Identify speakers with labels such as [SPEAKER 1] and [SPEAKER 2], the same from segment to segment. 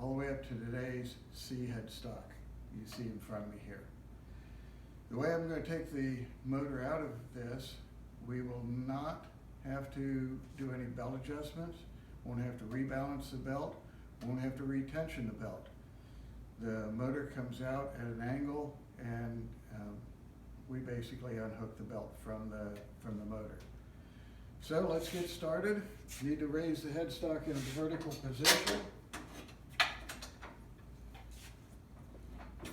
[SPEAKER 1] all the way up to today's C headstock you see in front of me here. The way I'm going to take the motor out of this, we will not have to do any belt adjustments, won't have to rebalance the belt, won't have to retension the belt. The motor comes out at an angle, and we basically unhook the belt from the motor. So let's get started. You need to raise the headstock in a vertical position.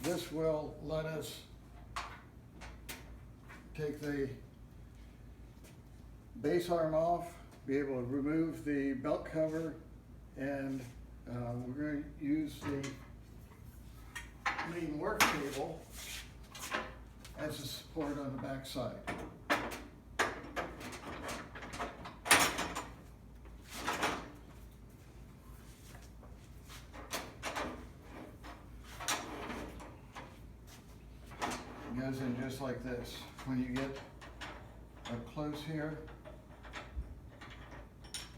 [SPEAKER 1] This will let us take the base arm off, be able to remove the belt cover, and we're going to use the main work table as a support on the back side. It goes in just like this. When you get up close here,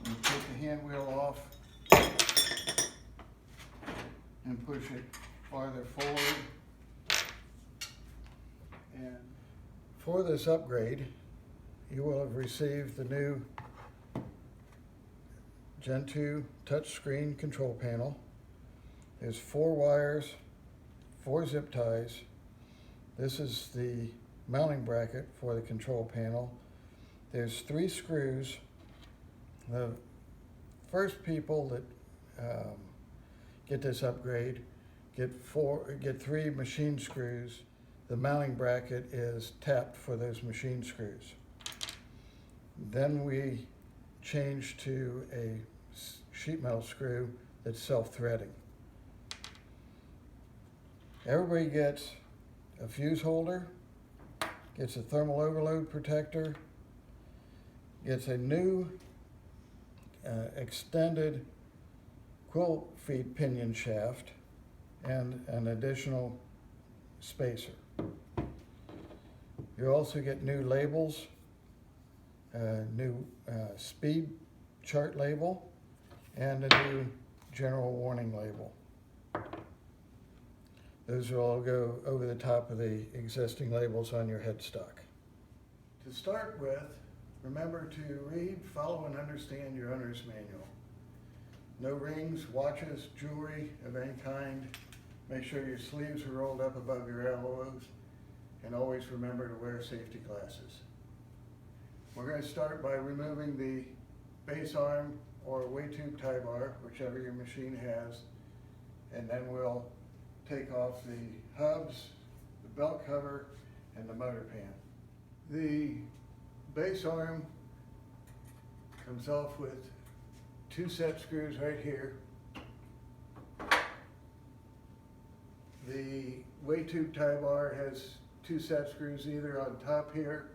[SPEAKER 1] you take the hand wheel off and push it farther forward. And for this upgrade, you will have received the new Gen 2 touchscreen control panel. There's 4 wires, 4 zip ties. This is the mounting bracket for the control panel. There's 3 screws. The first people that get this upgrade get 3 machine screws. The mounting bracket is tapped for those machine screws. Then we change to a sheet metal screw that's self-threading. Everybody gets a fuse holder, gets a thermal overload protector, gets a new extended quill feed pinion shaft, and an additional spacer. You also get new labels, new speed chart label, and a new general warning label. Those will all go over the top of the existing labels on your headstock. To start with, remember to read, follow, and understand your owner's manual. No rings, watches, jewelry of any kind. Make sure your sleeves are rolled up above your elbows, and always remember to wear safety glasses. We're going to start by removing the base arm or weight tube tie bar, whichever your machine has, and then we'll take off the hubs, the belt cover, and the motor pan. The base arm comes off with 2 set screws right here. The weight tube tie bar has 2 set screws either on top here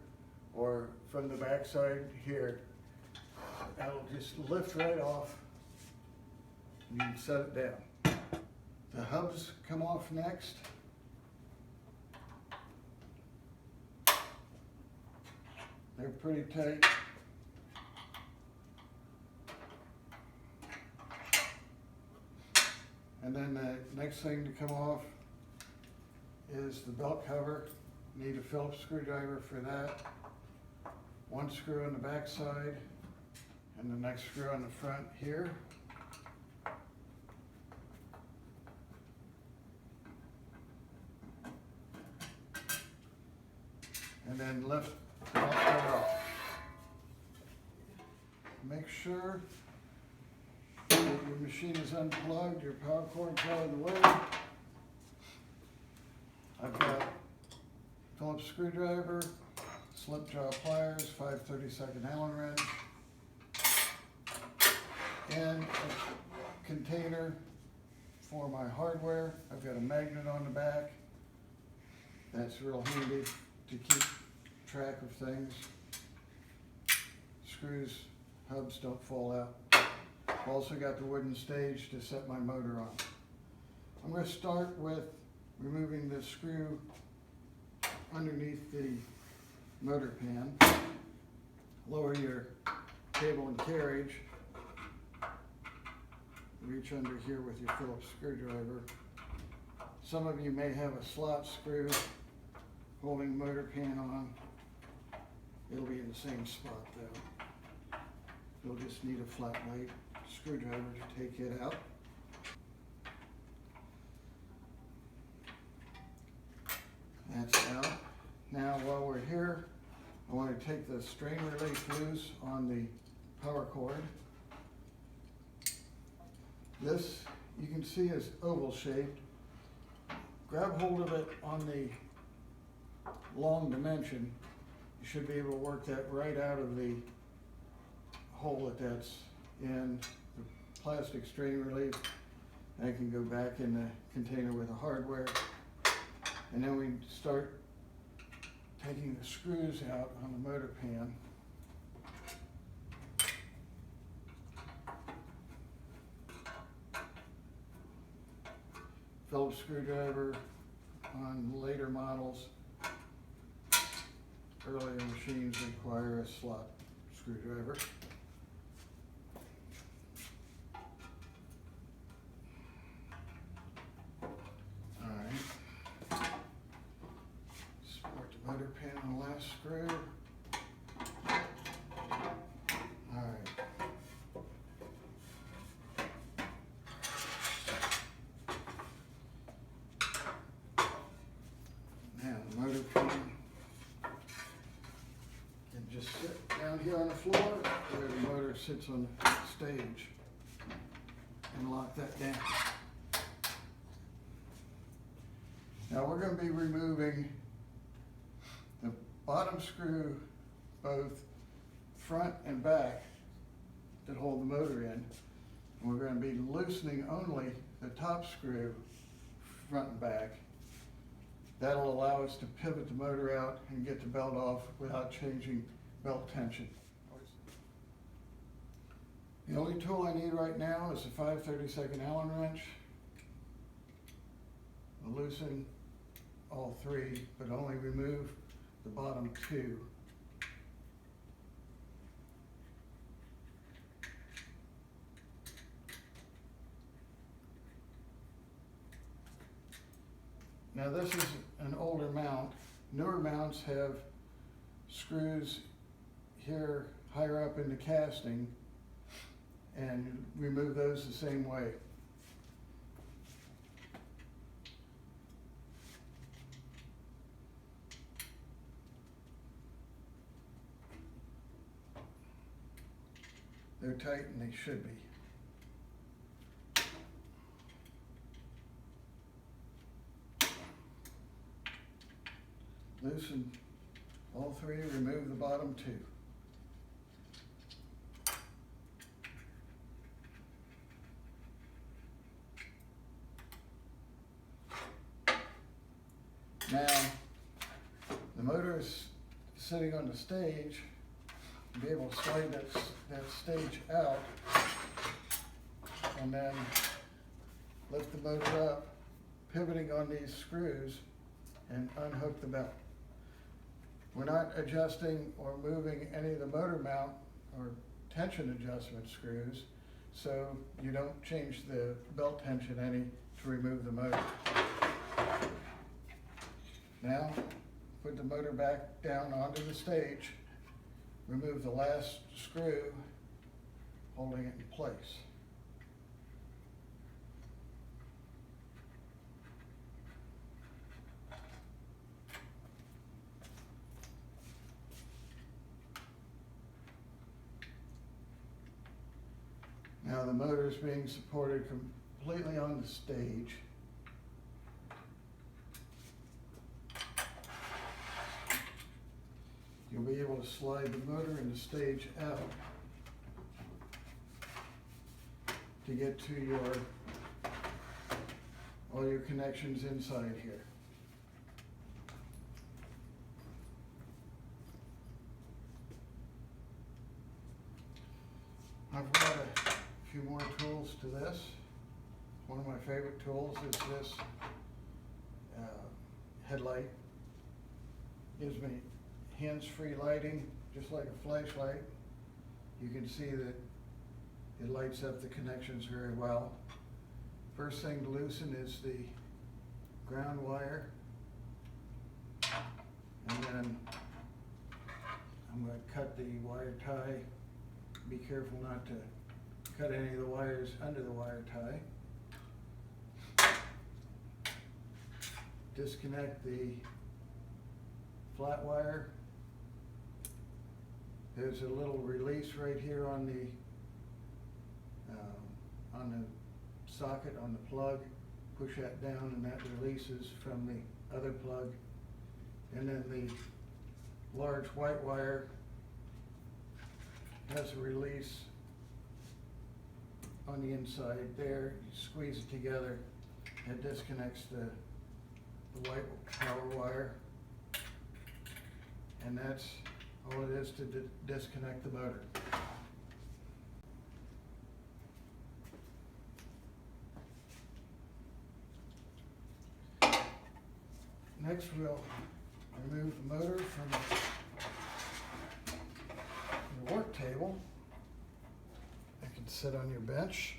[SPEAKER 1] or from the back side here. That'll just lift right off and you can set it down. The hubs come off next. They're pretty tight. And then the next thing to come off is the belt cover. Need a Phillips screwdriver for that. 1 screw on the back side and the next screw on the front here. And then lift the belt cover off. Make sure that your machine is unplugged, your power cord's out of the way. I've got Phillips screwdriver, slip jaw pliers, 5/32 Allen wrench, and a container for my hardware. I've got a magnet on the back. That's real handy to keep track of things. Screws, hubs don't fall out. I've also got the wooden stage to set my motor on. I'm going to start with removing the screw underneath the motor pan. Lower your cable and carriage reach under here with your Phillips screwdriver. Some of you may have a slot screw holding the motor pan on. It'll be in the same spot though. You'll just need a flat blade screwdriver to take it out. That's out. Now while we're here, I want to take the strain relief loose on the power cord. This, you can see, is oval shaped. Grab hold of it on the long dimension. You should be able to work that right out of the hole that's in the plastic strain relief. That can go back in the container with the hardware. And then we start taking the screws out on the motor pan. Phillips screwdriver on later models. Earlier machines require a slot screwdriver. Alright. Support the motor pan on the last screw. Alright. Now the motor pan can just sit down here on the floor where the motor sits on the stage and lock that down. Now we're going to be removing the bottom screw, both front and back, that hold the motor in. And we're going to be loosening only the top screw, front and back. That'll allow us to pivot the motor out and get the belt off without changing belt tension. The only tool I need right now is a 5/32 Allen wrench. I'll loosen all three, but only remove the bottom two. Now this is an older mount. Newer mounts have screws here higher up in the casting, and remove those the same way. They're tight and they should be. Loosen all three, remove the bottom two. Now, the motor is sitting on the stage. You'll be able to slide that stage out and then lift the motor up, pivoting on these screws, and unhook the belt. We're not adjusting or moving any of the motor mount or tension adjustment screws, so you don't change the belt tension any to remove the motor. Now, put the motor back down onto the stage, remove the last screw, holding it in place. Now the motor is being supported completely on the stage. You'll be able to slide the motor and the stage out to get to all your connections inside here. I've got a few more tools to this. One of my favorite tools is this headlight. Gives me hands-free lighting, just like a flashlight. You can see that It lights up the connections very well. First thing to loosen is the ground wire. And then I'm going to cut the wire tie. Be careful not to cut any of the wires under the wire tie. Disconnect the flat wire. There's a little release right here on the socket on the plug. Push that down and that releases from the other plug. And then the large white wire has a release on the inside there. You squeeze it together. It disconnects the white power wire. And that's all it is to disconnect the motor. Next, we'll remove the motor from your work table. It can sit on your bench.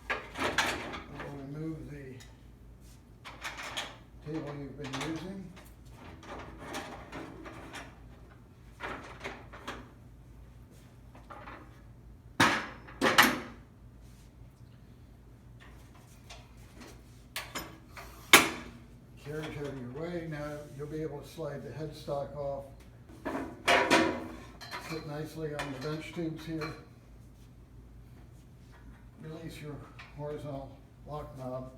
[SPEAKER 1] We'll remove the table you've been using. Carry it out of your way. Now you'll be able to slide the headstock off. Sit nicely on the bench tubes here. Release your horizontal lock knob.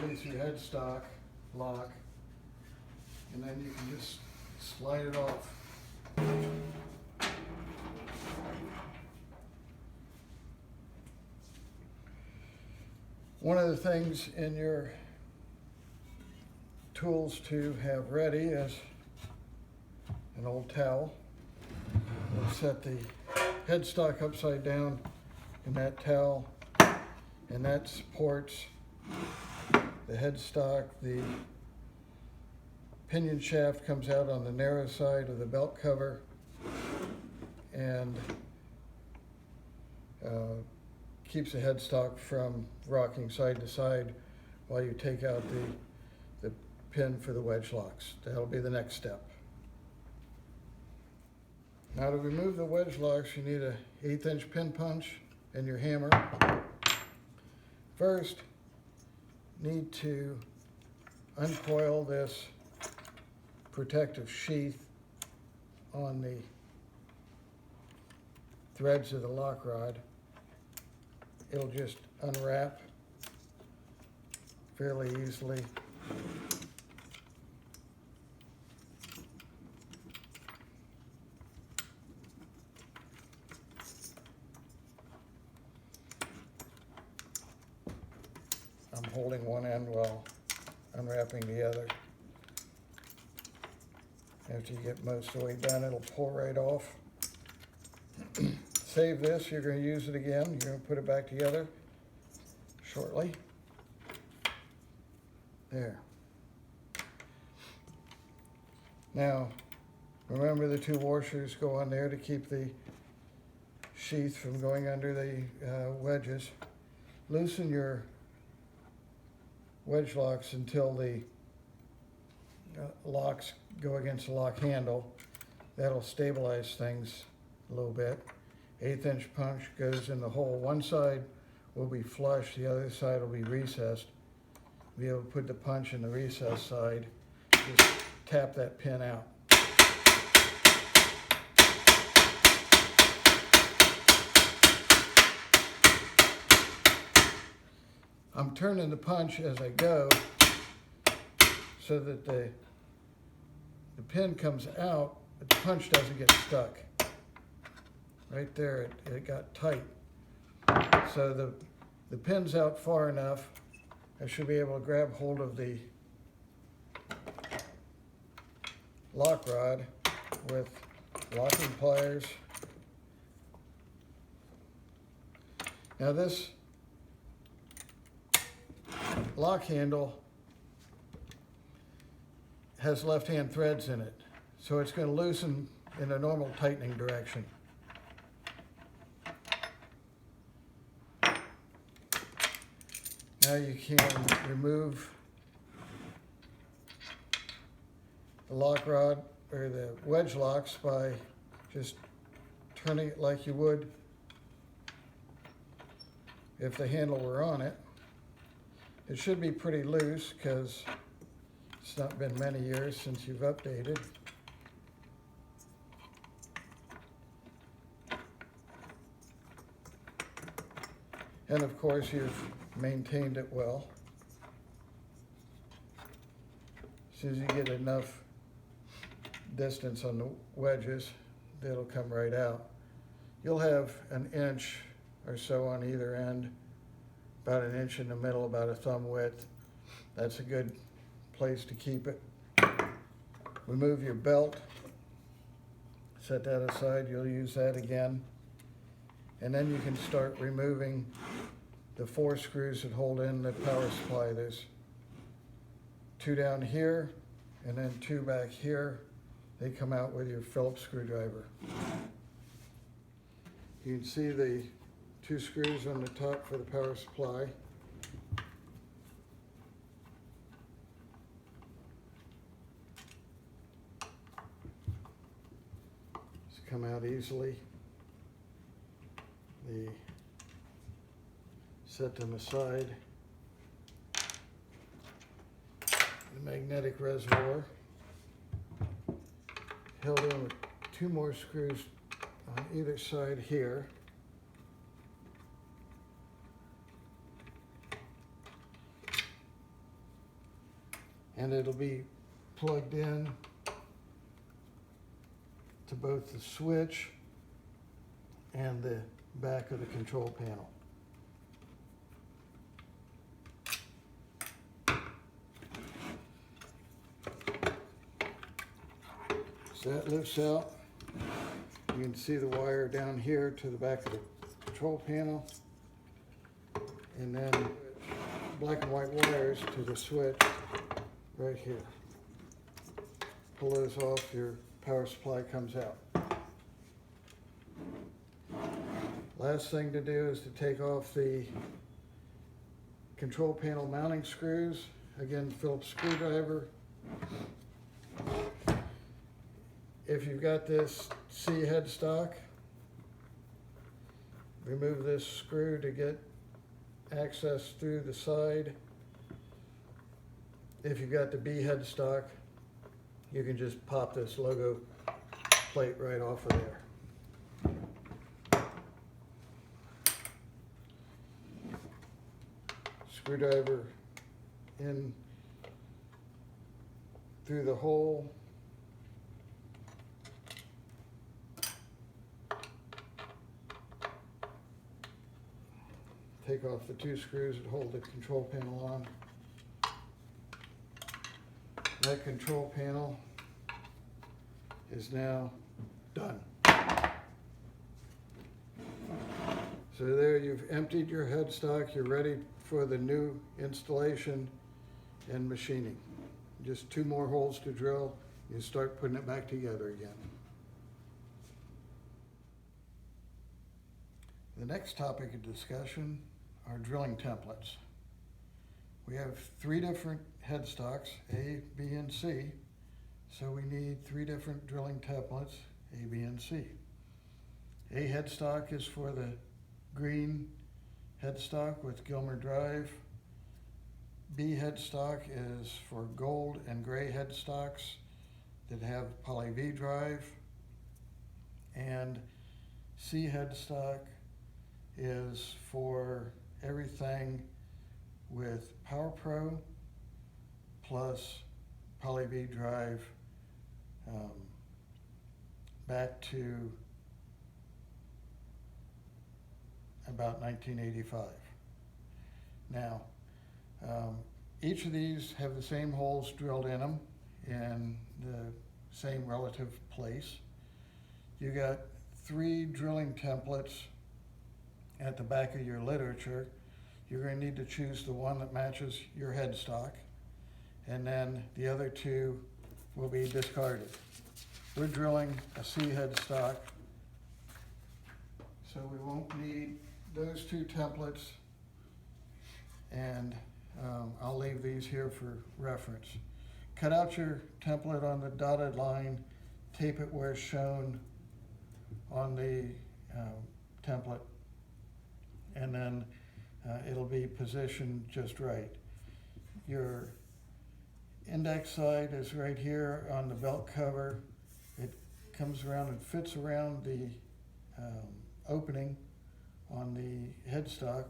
[SPEAKER 1] Release your headstock lock. And then you can just slide it off. One of the things in your tools to have ready is an old towel. We'll set the headstock upside down in that towel, and that supports the headstock. The pinion shaft comes out on the narrow side of the belt cover and keeps the headstock from rocking side to side while you take out the pin for the wedge locks. That'll be the next step. Now to remove the wedge locks, you need an 1/8 inch pin punch and your hammer. First, need to uncoil this protective sheath on the threads of the lock rod. It'll just unwrap fairly easily. I'm holding one end while unwrapping the other. After you get most of the way done, it'll pull right off. Save this, you're going to use it again. You're going to put it back together shortly. There. Now, remember the 2 washers go on there to keep the sheath from going under the wedges. Loosen your wedge locks until the locks go against the lock handle. That'll stabilize things a little bit. 1/8 inch punch goes in the hole. One side will be flush, the other side will be recessed. Be able to put the punch in the recessed side. Just tap that pin out. I'm turning the punch as I go so that the pin comes out, but the punch doesn't get stuck. Right there, it got tight. So the pin's out far enough, I should be able to grab hold of the lock rod with locking pliers. Now this lock handle has left-hand threads in it, so it's going to loosen in a normal tightening direction. Now you can remove the lock rod or the wedge locks by just turning it like you would if the handle were on it. It should be pretty loose because it's not been many years since you've updated. And of course you've maintained it well. As soon as you get enough distance on the wedges, they'll come right out. You'll have an inch or so on either end, about an inch in the middle, about a thumb width. That's a good place to keep it. Remove your belt, set that aside, you'll use that again. And then you can start removing the 4 screws that hold in the power supply. There's 2 down here and then 2 back here. They come out with your Phillips screwdriver. You can see the 2 screws on the top for the power supply. Just come out easily. Set them aside. The magnetic reservoir held in with 2 more screws on either side here. And it'll be plugged in to both the switch and the back of the control panel. So that lifts out. You can see the wire down here to the back of the control panel, and then black and white wires to the switch right here. Pull those off, your power supply comes out. Last thing to do is to take off the control panel mounting screws. Again, Phillips screwdriver. If you've got this C headstock, remove this screw to get access through the side. If you've got the B headstock, you can just pop this logo plate right off of there. Screwdriver in through the hole. Take off the 2 screws that hold the control panel on. That control panel is now done. So there you've emptied your headstock. You're ready for the new installation and machining. Just 2 more holes to drill. You start putting it back together again. The next topic of discussion are drilling templates. We have 3 different headstocks, A, B, and C. So we need 3 different drilling templates, A, B, and C. A headstock is for the green headstock with Gilmer drive. B headstock is for gold and gray headstocks that have poly V drive. And C headstock is for everything with PowerPro plus poly V drive back to about 1985. Now, each of these have the same holes drilled in them in the same relative place. You got 3 drilling templates at the back of your literature. You're going to need to choose the one that matches your headstock, and then the other 2 will be discarded. we're drilling a C headstock, so we won't need those two templates, and I'll leave these here for reference. Cut out your template on the dotted line, tape it where shown on the template, and then it'll be positioned just right. Your index side is right here on the belt cover. It comes around and fits around the opening on the headstock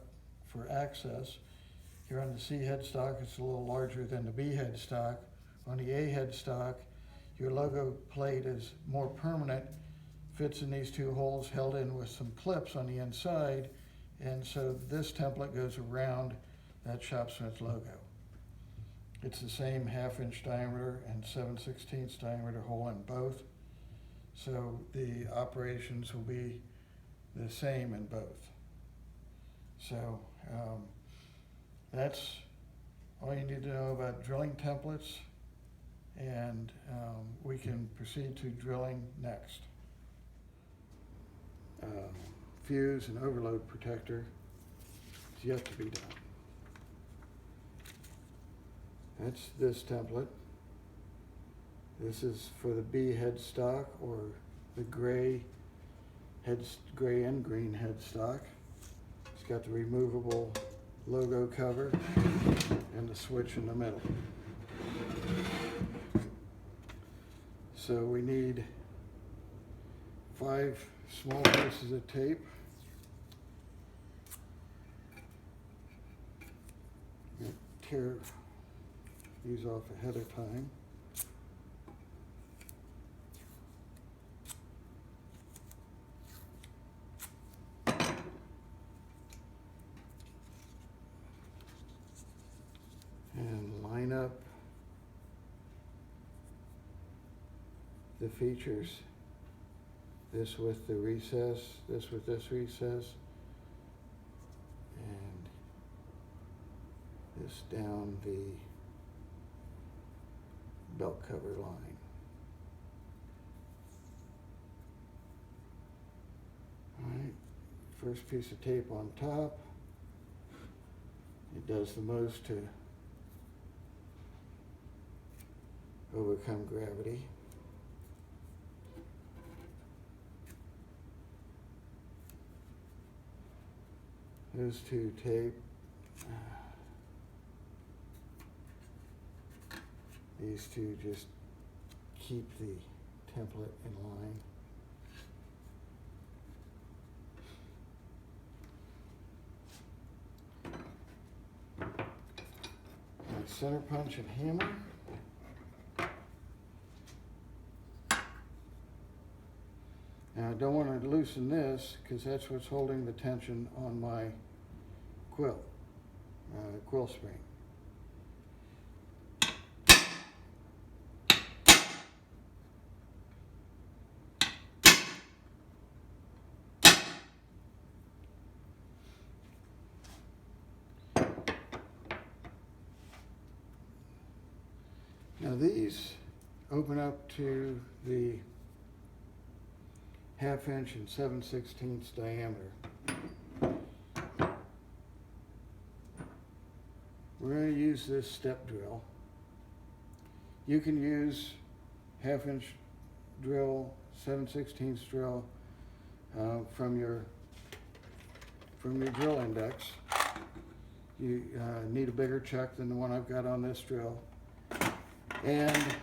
[SPEAKER 1] for access. Here on the C headstock, it's a little larger than the B headstock. On the A headstock, your logo plate is more permanent, fits in these two holes held in with some clips on the inside, and so this template goes around that Shopsmith logo. It's the same 1/2 inch diameter and 7/16 diameter hole in both, so the operations will be the same in both. So that's all you need to know about drilling templates, and we can proceed to drilling next. Fuse and overload protector is yet to be done. That's this template. This is for the B headstock, or the gray and green headstock. It's got the removable logo cover and the switch in the middle. So we need 5 small pieces of tape. Tear these off ahead of time. And line up the features. This with the recess, this with this recess, and this down the belt cover line. All right, first piece of tape on top. It does the most to overcome gravity. Those two tape. These two just keep the template in line. My center punch and hammer. Now I don't want to loosen this because that's what's holding the tension on my quill spring. Now these open up to the 1/2 inch and 7/16 diameter. We're going to use this step drill. You can use 1/2 inch drill, 7/16 drill from your drill index. You need a bigger chuck than the one I've got on this drill, and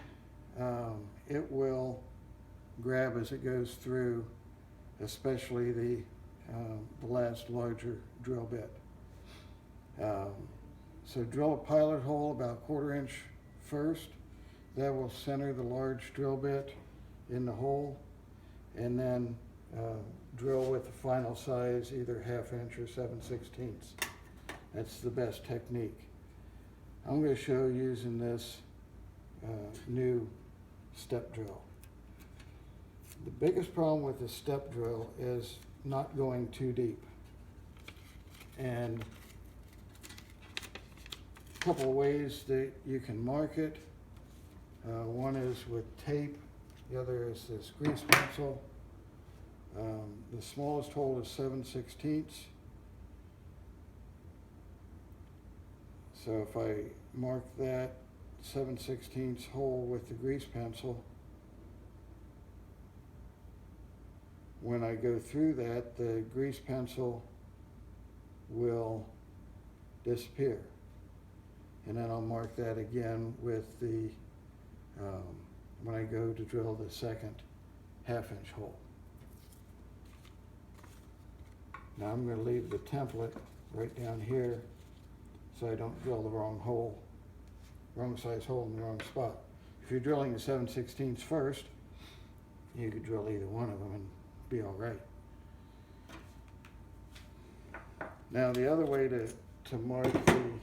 [SPEAKER 1] it will grab as it goes through, especially the last larger drill bit. So drill a pilot hole about 1/4 inch first. That will center the large drill bit in the hole, and then drill with the final size, either 1/2 inch or 7/16. That's the best technique. I'm going to show using this new step drill. The biggest problem with the step drill is not going too deep. And a couple of ways that you can mark it. One is with tape The other is this grease pencil. The smallest hole is 7/16. So if I mark that 7/16 hole with the grease pencil, when I go through that, the grease pencil will disappear. And then I'll mark that again with the, when I go to drill the second 1/2-inch hole. Now I'm going to leave the template right down here so I don't drill the wrong hole, wrong size hole in the wrong spot. If you're drilling the 7/16 first, you could drill either one of them and be all right. Now the other way to mark the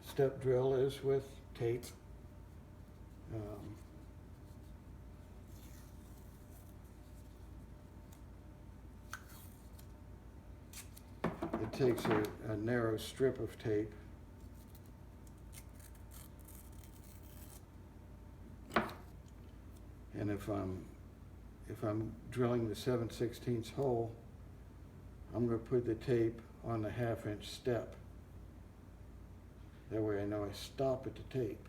[SPEAKER 1] step drill is with tape. It takes a narrow strip of tape and if I'm drilling the 7/16 hole, I'm going to put the tape on the 1/2-inch step. That way I know I stop at the tape.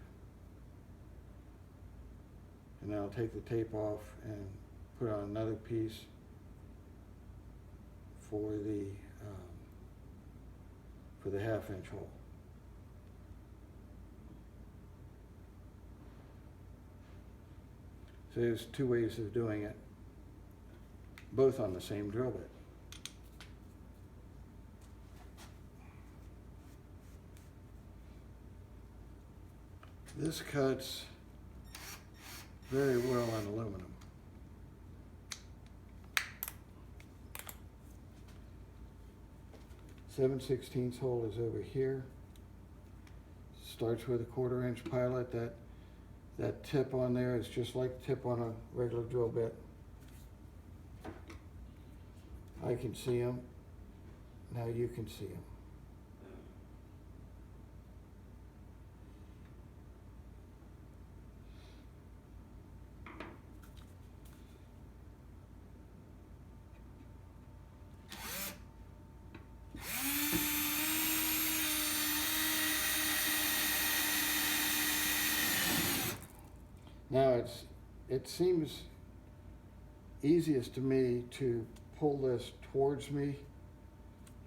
[SPEAKER 1] And then I'll take the tape off and put on another piece for the 1/2-inch hole. So there's two ways of doing it, both on the same drill bit. This cuts very well on aluminum. Seven 16/16 hole is over here. Starts with a 1/4-inch pilot. That tip on there is just like the tip on a regular drill bit. I can see them. Now you can see them. Now it seems easiest to me to pull this towards me,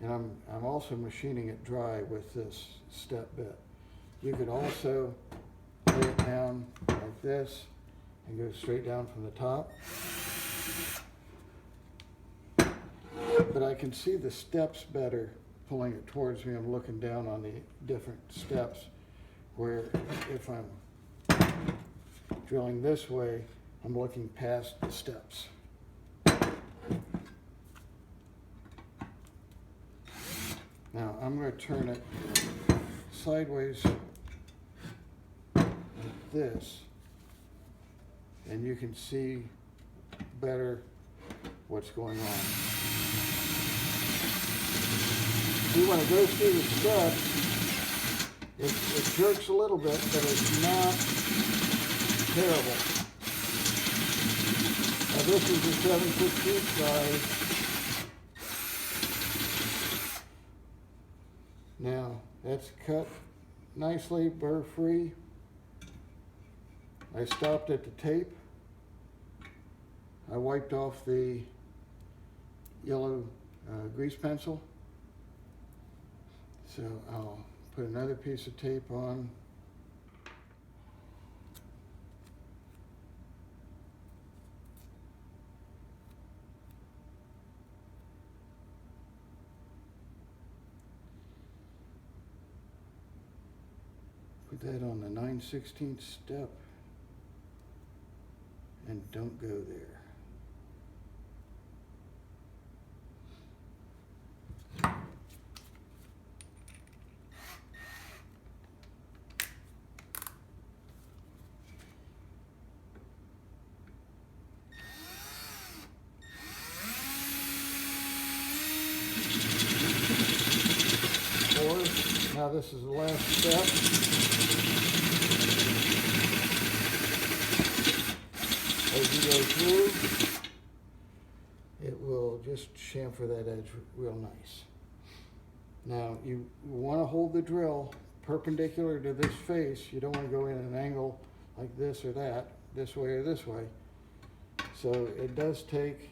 [SPEAKER 1] and I'm also machining it dry with this step bit. You could also lay it down like this and go straight down from the top. But I can see the steps better pulling it towards me. I'm looking down on the different steps, where if I'm drilling this way, I'm looking past the steps. Now I'm going to turn it sideways like this, and you can see better what's going on. See, when it goes through the steps, it jerks a little bit, but it's not terrible. Now this is the 7/16 size. Now that's cut nicely, burr free. I stopped at the tape. I wiped off the yellow grease pencil. So I'll put another piece of tape on. Put that on the 9/16 step and don't go there. Now this is the last step. you go through, it will just chamfer that edge real nice. Now you want to hold the drill perpendicular to this face. You don't want to go in an angle like this or that, this way or this way. So it does take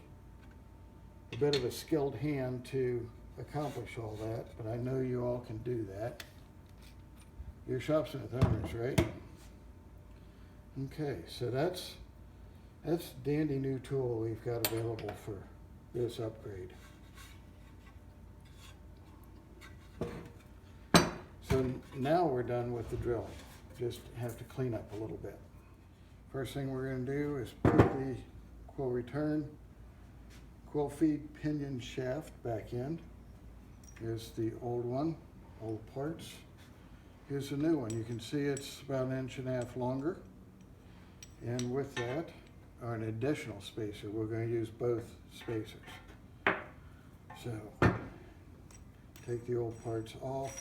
[SPEAKER 1] a bit of a skilled hand to accomplish all that, but I know you all can do that. You're Shopsmith owners, right? Okay, so that's a dandy new tool we've got available for this upgrade. So now we're done with the drilling. Just have to clean up a little bit. First thing we're going to do is put the quill return, quill feed pinion shaft back in. Here's the old one, old parts. Here's the new one. You can see it's about 1.5 inches longer. And with that, or an additional spacer, we're going to use both spacers. So, take the old parts off.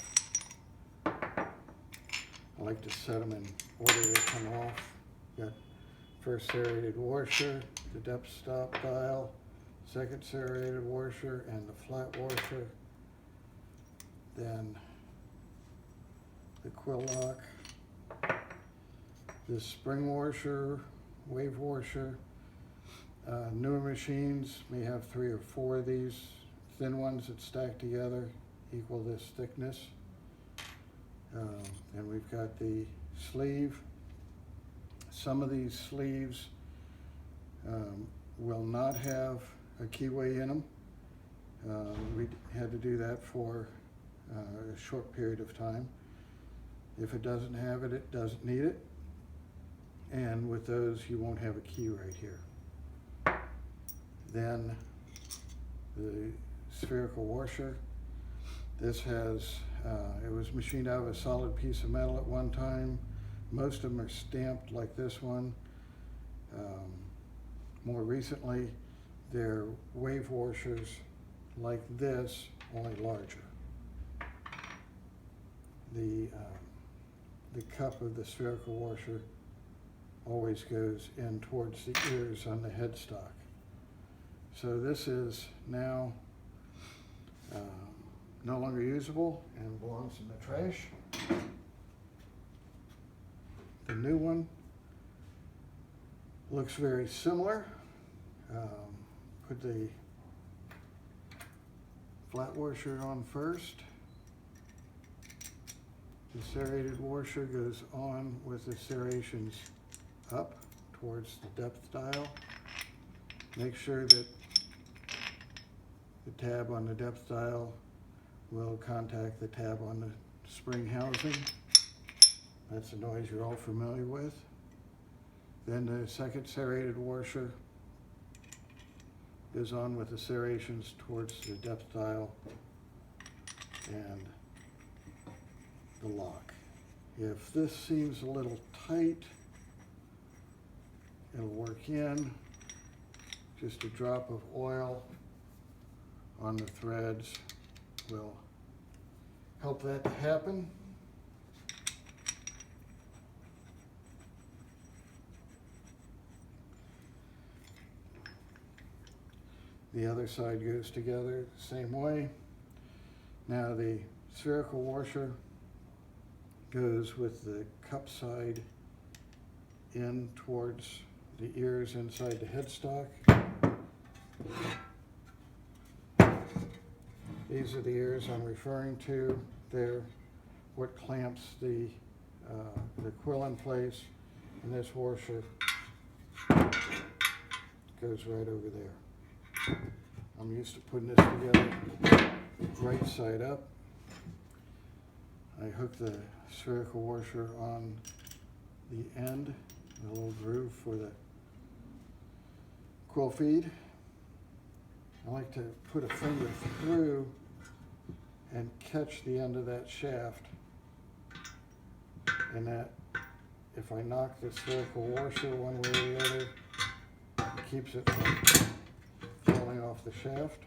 [SPEAKER 1] I like to set them in order to come off. Got first serrated washer, the depth stop dial, second serrated washer, and the flat washer. Then the quill lock, this spring washer, wave washer. Newer machines may have 3 or 4 of these thin ones that stack together equal this thickness. And we've got the sleeve. Some of these sleeves will not have a keyway in them. We had to do that for a short period of time. If it doesn't have it, it doesn't need it. And with those, you won't have a key right here. Then the spherical washer. This has, it was machined out of a solid piece of metal at one time. Most of them are stamped like this one. More recently, they're wave washers like this, only larger. The cup of the spherical washer always goes in towards the ears on the headstock. So this is now no longer usable and belongs in the trash. The new one looks very similar. Put the flat washer on first. The serrated washer goes on with the serrations up towards the depth dial. Make sure that the tab on the depth dial will contact the tab on the spring housing. That's a noise you're all familiar with. Then the second serrated washer goes on with the serrations towards the depth dial and the lock. If this seems a little tight, it'll work in. Just a drop of oil on the threads will help that to happen. The other side goes together the same way. Now the spherical washer goes with the cup side in towards the ears inside the headstock. These are the ears I'm referring to. They're what clamps the quill in place, and this washer goes right over there. I'm used to putting this together right side up. I hook the spherical washer on the end, a little groove for the quill feed. I like to put a finger through and catch the end of that shaft, and that, if I knock the spherical washer one way or the other, it keeps it from falling off the shaft.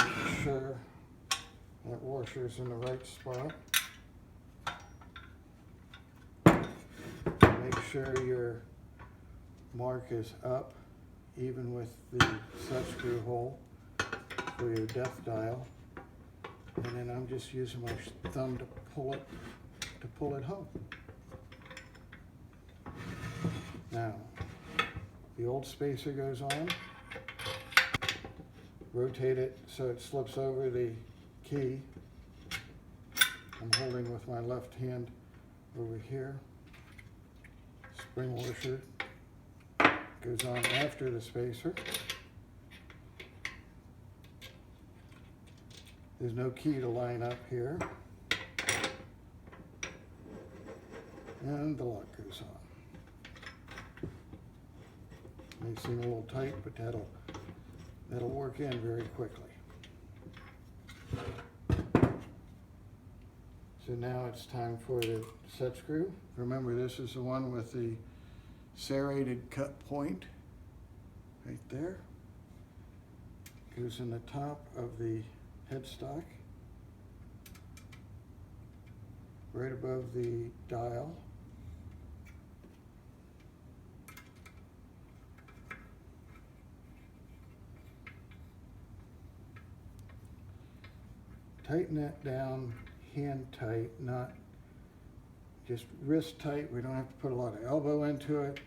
[SPEAKER 1] Make sure that washer's in the right spot. sure your mark is up, even with the set screw hole for your depth dial. And then I'm just using my thumb to pull it home. Now, the old spacer goes on. Rotate it so it slips over the key. I'm holding with my left hand over here. Spring washer goes on after the spacer. There's no key to line up here. And the lock goes on. May seem a little tight, but that'll work in very quickly. So now it's time for the set screw. Remember, this is the one with the serrated cut point right there. Goes in the top of the headstock, right above the dial. Tighten that down hand tight, not just wrist tight. We don't have to put a lot of elbow into it.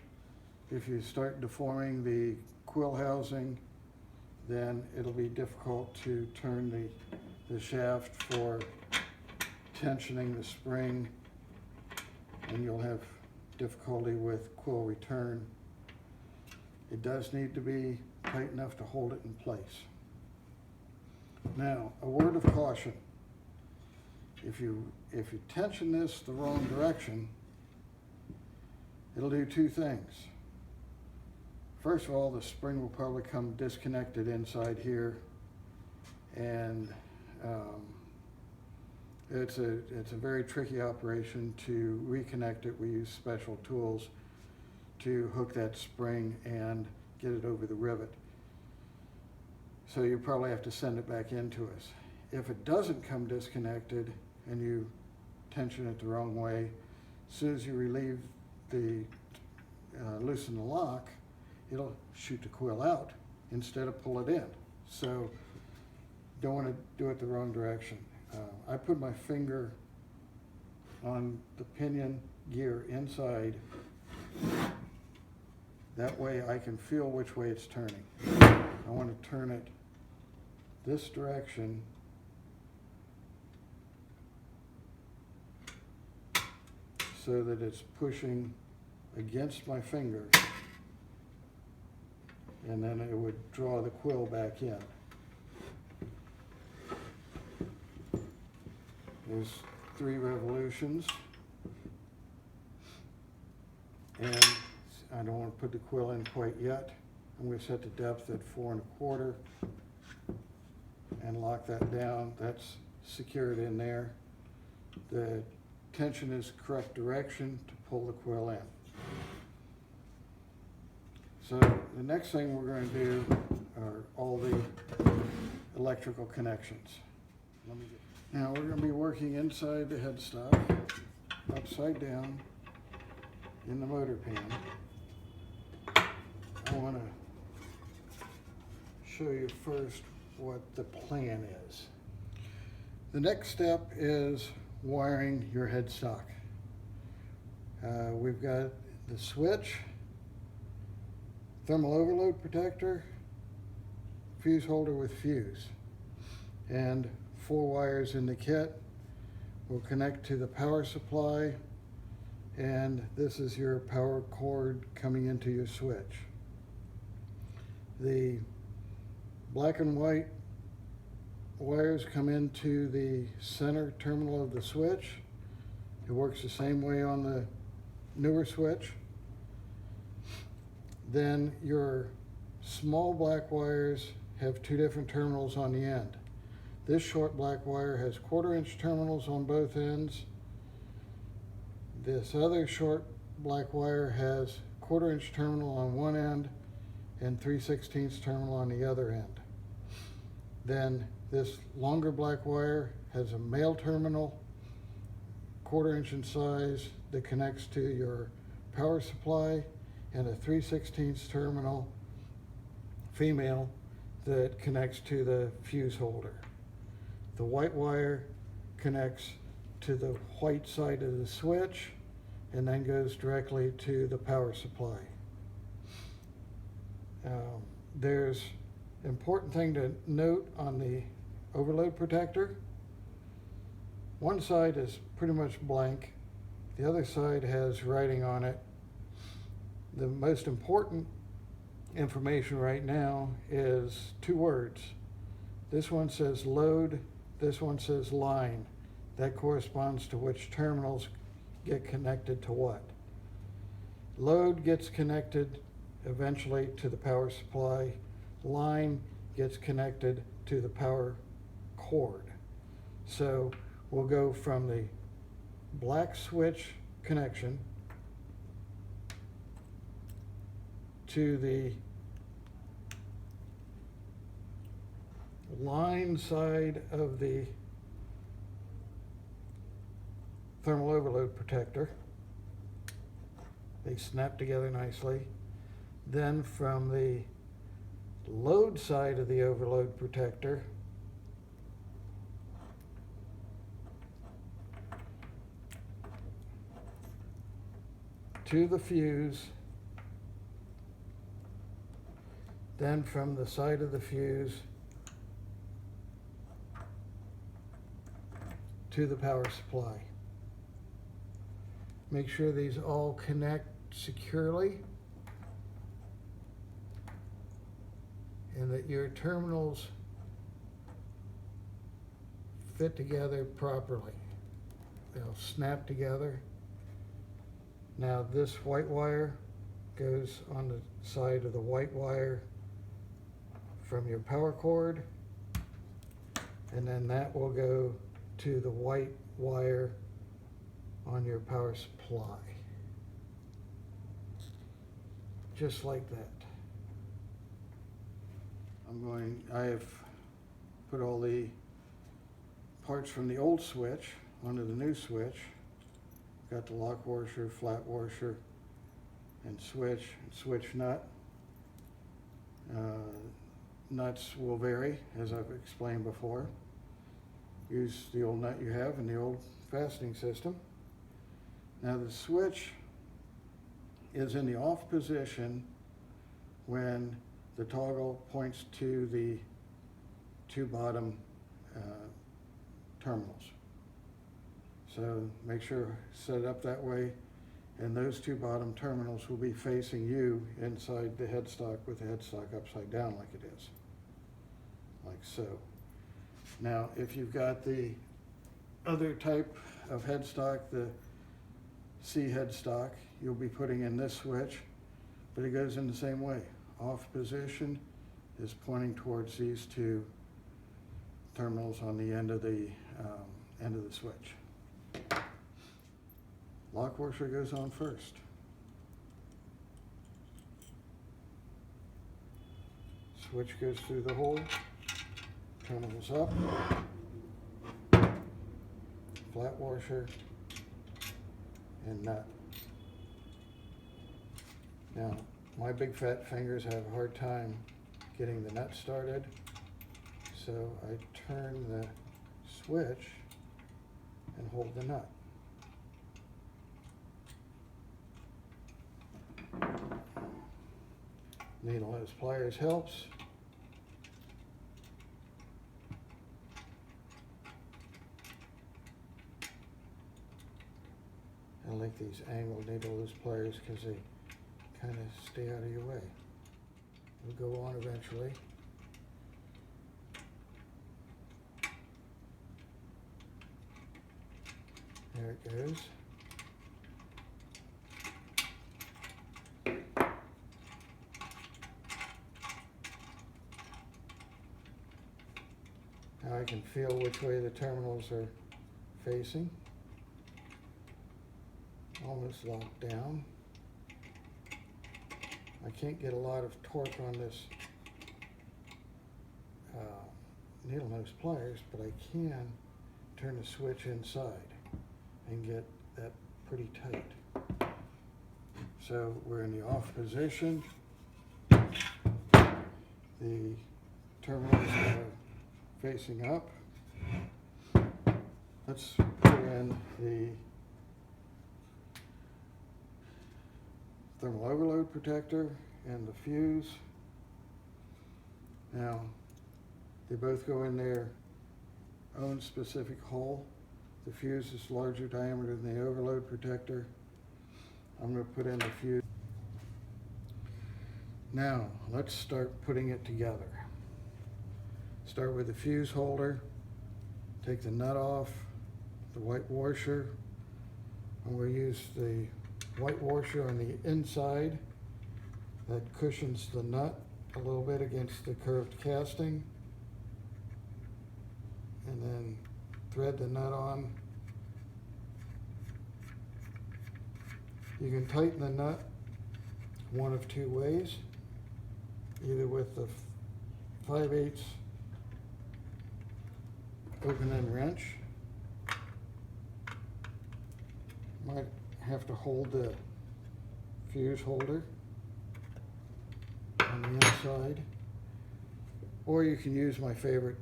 [SPEAKER 1] If you start deforming the quill housing, then it'll be difficult to turn the shaft for tensioning the spring, and you'll have difficulty with quill return. It does need to be tight enough to hold it in place. Now, a word of caution. If you tension this the wrong direction, it'll do two things. First of all, the spring will probably come disconnected inside here, and it's a very tricky operation to reconnect it. We use special tools to hook that spring and get it over the rivet. So you probably have to send it back into us. If it doesn't come disconnected and you tension it the wrong way, as soon as you relieve loosen the lock, it'll shoot the quill out instead of pull it in. So don't want to do it the wrong direction. I put my finger on the pinion gear inside. That way I can feel which way it's turning. I want to turn it this direction so that it's pushing against my finger, and then it would draw the quill back in. There's 3 revolutions, and I don't want to put the quill in quite yet. I'm going to set the depth at 4 1/4 and lock that down. That's secured in there. The tension is the correct direction to pull the quill in. So the next thing we're going to do are all the electrical connections. Now we're going to be working inside the headstock, upside down in the motor pan. I want to show you first what the plan is. The next step is wiring your headstock. We've got the switch, thermal overload protector, fuse holder with fuse, and 4 wires in the kit. Will connect to the power supply, and this is your power cord coming into your switch. The black and white wires come into the center terminal of the switch. It works the same way on the newer switch. Then your small black wires have 2 different terminals on the end. This short black wire has 1/4-inch terminals on both ends. This other short black wire has 1/4-inch terminal on one end and 3/16 terminal on the other end. Then this longer black wire has a male terminal, 1/4-inch in size, that connects to your power supply and a 3/16 terminal, female, that connects to the fuse holder. The white wire connects to the white side of the switch and then goes directly to the power supply. There's an important thing to note on the overload protector. One side is pretty much blank. The other side has writing on it. The most important information right now is 2 words. This one says load, this one says line. That corresponds to which terminals get connected to what. Load gets connected eventually to the power supply. Line gets connected to the power cord. So we'll go from the black switch connection to the line side of the thermal overload protector. They snap together nicely. Then from the load side of the overload protector to the fuse, then from the side of the fuse to the power supply. Make sure these all connect securely and that your terminals fit together properly. They'll snap together. Now this white wire goes on the side of the white wire from your power cord, and then that will go to the white wire on your power supply. Just like that. I have put all the parts from the old switch onto the new switch. Got the lock washer, flat washer, and switch nut. Nuts will vary, as I've explained before. Use the old nut you have in the old fastening system. Now the switch is in the off position when the toggle points to the 2 bottom terminals. So make sure set it up that way, and those 2 bottom terminals will be facing you inside the headstock with the headstock upside down like it is, like so. Now if you've got the other type of headstock, the C headstock, you'll be putting in this switch, but it goes in the same way. Off position is pointing towards these 2 terminals on the end of the switch. Lock washer goes on first. Switch goes through the hole, terminals up, flat washer, and nut. Now, my big fat fingers have a hard time getting the nut started, so I turn the switch and hold the nut. Needle nose pliers helps. I like these angled needle nose pliers because they kind of stay out of your way. It'll go on eventually. There it goes. Now I can feel which way the terminals are facing. Almost locked down. I can't get a lot of torque on this needle nose pliers, but I can turn the switch inside and get that pretty tight. So we're in the off position. The terminals are facing up. Let's put in the thermal overload protector and the fuse. Now, they both go in their own specific hole. The fuse is larger diameter than the overload protector. I'm going to put in the fuse. Now, let's start putting it together. Start with the fuse holder. Take the nut off, the white washer. I'm going to use the white washer on the inside. That cushions the nut a little bit against the curved casting. And then thread the nut on. You can tighten the nut one of two ways, either with the 5/8 open end wrench. Might have to hold the fuse holder on the inside, or you can use my favorite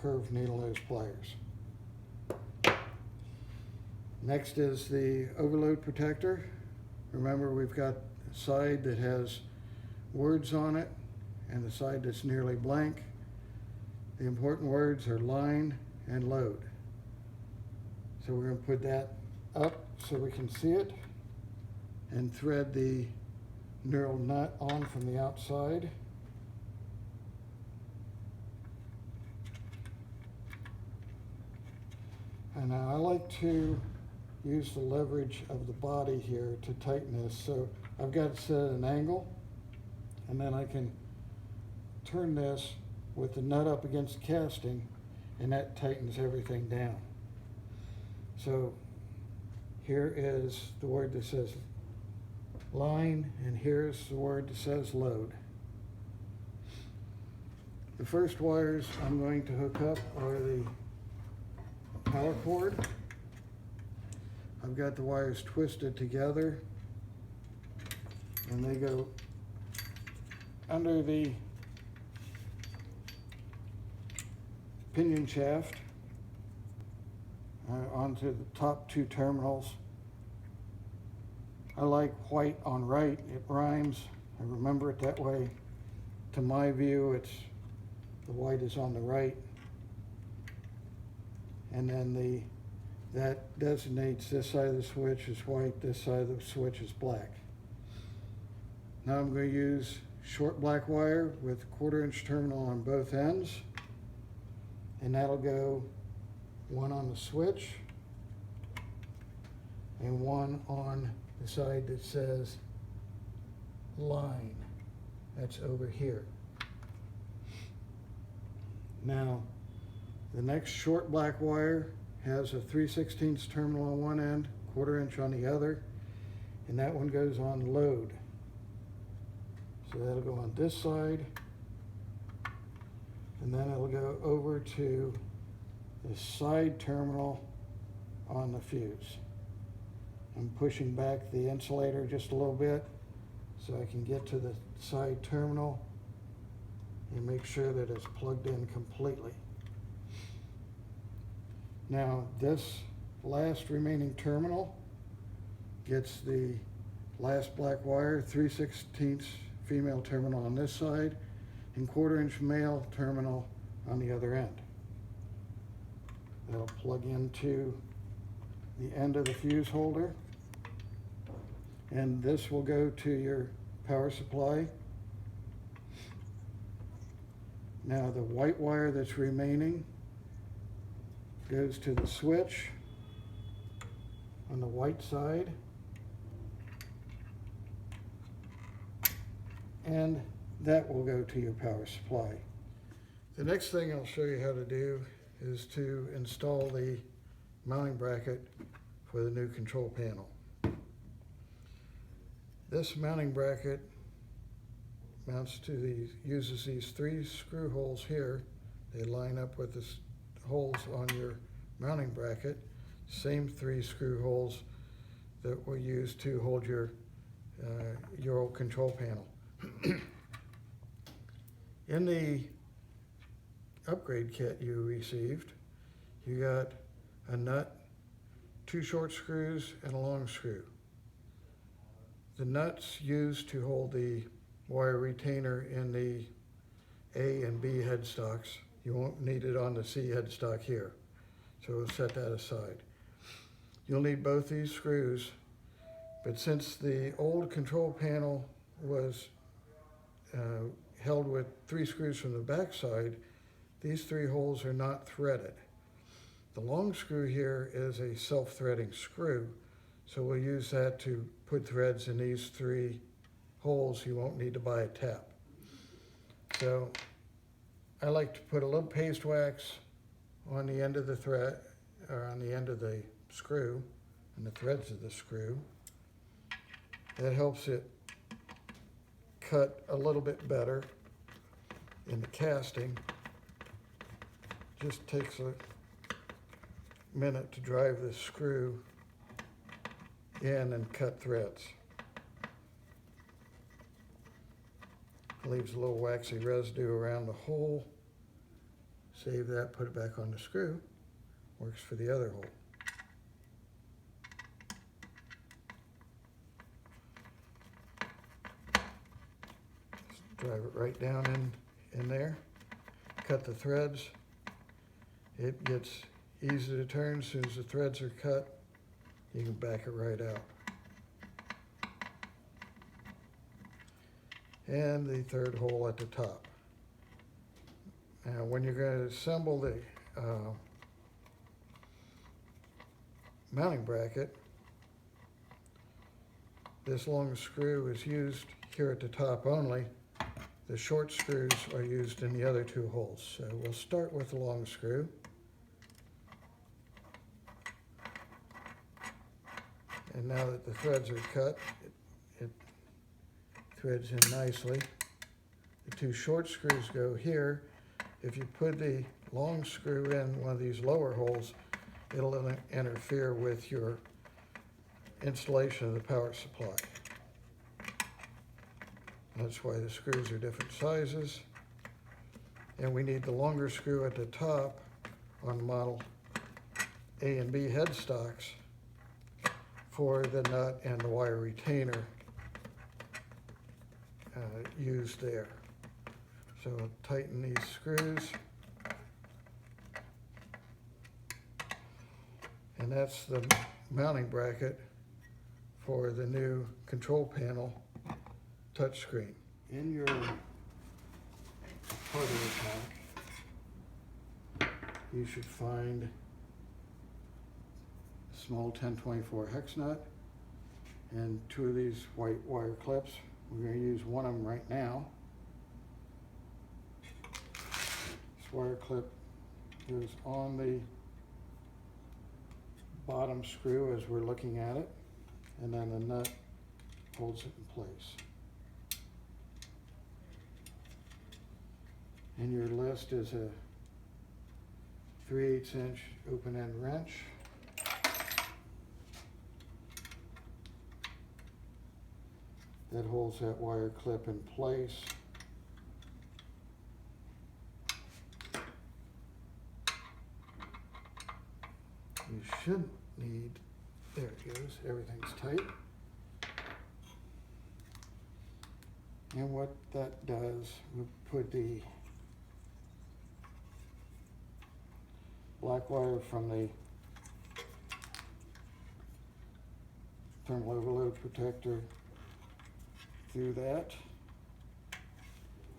[SPEAKER 1] curved needle nose pliers. Next is the overload protector. Remember, we've got a side that has words on it and the side that's nearly blank. The important words are line and load. So we're going to put that up so we can see it and thread the knurled nut on from the outside. And now I like to use the leverage of the body here to tighten this. So I've got it set at an angle, and then I can turn this with the nut up against the casting, and that tightens everything down. So here is the word that says line, and here's the word that says load. The first wires I'm going to hook up are the power cord. I've got the wires twisted together, and they go under the pinion shaft onto the top two terminals. I like white on right, it rhymes. I remember it that way. To my view, it's the white is on the right, and then that designates this side of the switch is white, this side of the switch is black. Now I'm going to use short black wire with a 1/4 inch terminal on both ends, and that'll go one on the switch and one on the side that says line. That's over here. Now, the next short black wire has a 3/16 terminal on one end, 1/4 inch on the other, and that one goes on load. So that'll go on this side, and then it'll go over to the side terminal on the fuse. I'm pushing back the insulator just a little bit so I can get to the side terminal and make sure that it's plugged in completely. Now, this last remaining terminal gets the last black wire, 3/16 female terminal on this side, and 1/4 inch male terminal on the other end. That'll plug into the end of the fuse holder, and this will go to your power supply. Now, the white wire that's remaining goes to the switch on the white side, and that will go to your power supply. The next thing I'll show you how to do is to install the mounting bracket for the new control panel. This mounting bracket mounts to uses these 3 screw holes here. They line up with the holes on your mounting bracket, same 3 screw holes that were used to hold your your old control panel. In the upgrade kit you received, you got a nut, 2 short screws, and a long screw. The nuts used to hold the wire retainer in the A and B headstocks. You won't need it on the C headstock here, so we'll set that aside. You'll need both these screws, but since the old control panel was held with 3 screws from the back side, these 3 holes are not threaded. The long screw here is a self-threading screw, so we'll use that to put threads in these 3 holes. You won't need to buy a tap. So I like to put a little paste wax on the end of the thread, or on the end of the screw, and the threads of the screw. That helps it cut a little bit better in the casting. Just takes a minute to drive the screw in and cut threads. Leaves a little waxy residue around the hole. Save that, put it back on the screw. Works for the other hole. Just drive it right down in there. Cut the threads. It gets easy to turn. As soon as the threads are cut, you can back it right out. And the 3rd hole at the top. Now, when you're going to assemble the mounting bracket, this long screw is used here at the top only. The short screws are used in the other 2 holes. So we'll start with the long screw. And now that the threads are cut, it threads in nicely. The 2 short screws go here. If you put the long screw in one of these lower holes, it'll interfere with your installation of the power supply. That's why the screws are different sizes. And we need the longer screw at the top on the model A and B headstocks for the nut and the wire retainer used there. So I'll tighten these screws. And that's the mounting bracket for the new control panel touchscreen. In your hardware pack, you should find a small 1024 hex nut and 2 of these white wire clips. We're going to use one of them right now. This wire clip goes on the bottom screw as we're looking at it, and then the nut holds it in place. And your list is a 3/8 inch open end wrench. That holds that wire clip in place. You shouldn't need, there it goes, everything's tight. And what that does, we put the black wire from the thermal overload protector through that,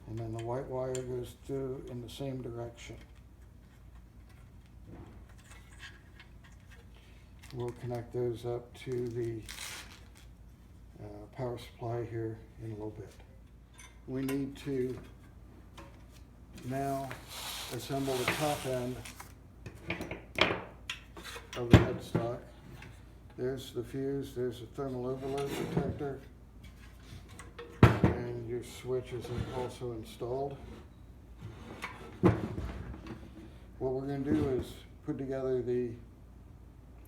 [SPEAKER 1] and then the white wire goes through in the same direction. We'll connect those up to the power supply here in a little bit. We need to now assemble the top end of the headstock. There's the fuse, there's the thermal overload protector, and your switch is also installed. What we're going to do is put together the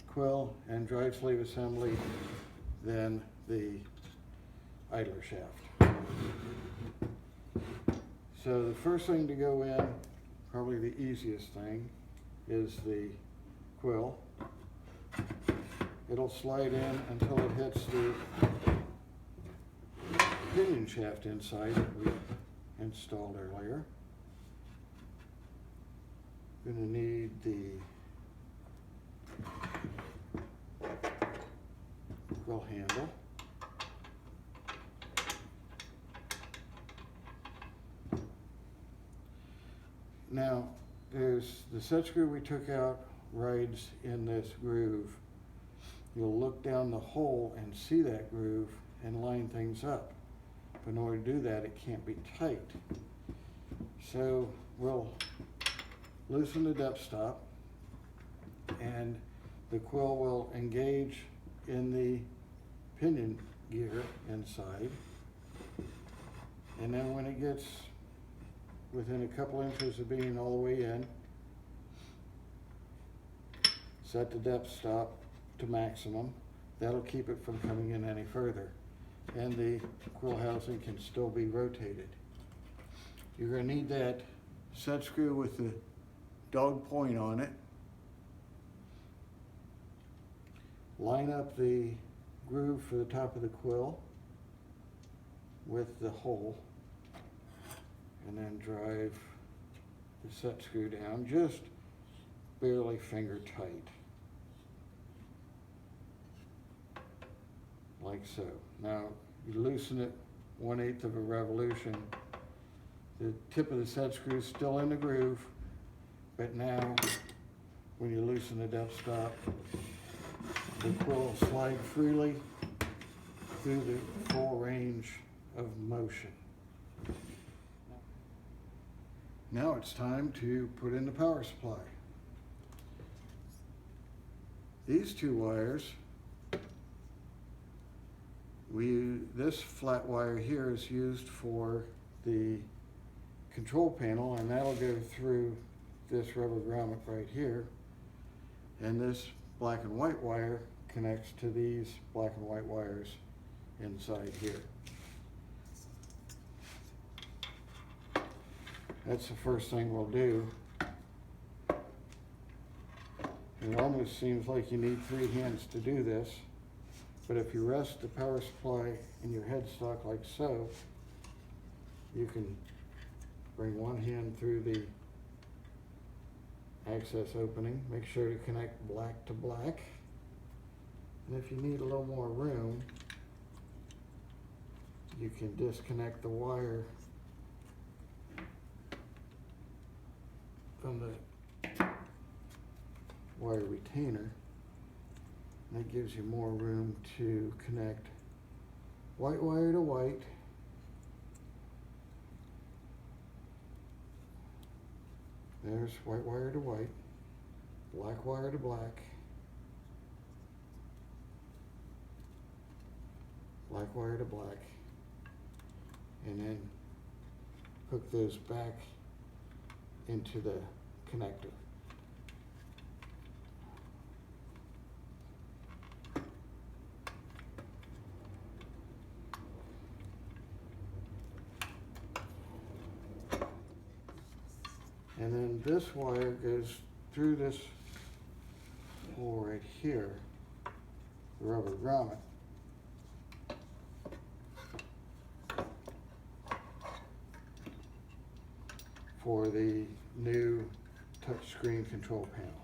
[SPEAKER 1] quill and drive sleeve assembly, then the idler shaft. So the first thing to go in, probably the easiest thing, is the quill. It'll slide in until it hits the pinion shaft inside that we installed earlier. Gonna need the quill handle. Now, there's the set screw we took out rides in this groove. You'll look down the hole and see that groove and line things up. But in order to do that, it can't be tight. So we'll loosen the depth stop and the quill will engage in the pinion gear inside. And then when it gets within a couple inches of being all the way in, set the depth stop to maximum. That'll keep it from coming in any further. And the quill housing can still be rotated. You're going to need that set screw with the dog point on it. Line up the groove for the top of the quill with the hole, and then drive the set screw down just barely finger tight, like so. Now you loosen it 1/8 of a revolution. The tip of the set screw is still in the groove, but now when you loosen the depth stop, the quill will slide freely through the full range of motion. Now it's time to put in the power supply. These two wires, this flat wire here is used for the control panel, and that'll go through this rubber grommet right here. And this black and white wire connects to these black and white wires inside here. That's the first thing we'll do. It almost seems like you need 3 hands to do this, but if you rest the power supply in your headstock like so, you can bring one hand through the access opening. Make sure to connect black to black. And if you need a little more room, you can disconnect the wire from the wire retainer. That gives you more room to connect white wire to white, there's white wire to white, black wire to black, black wire to black, and then hook those back into the connector. And then this wire goes through this hole right here, the rubber grommet. For the new touchscreen control panel.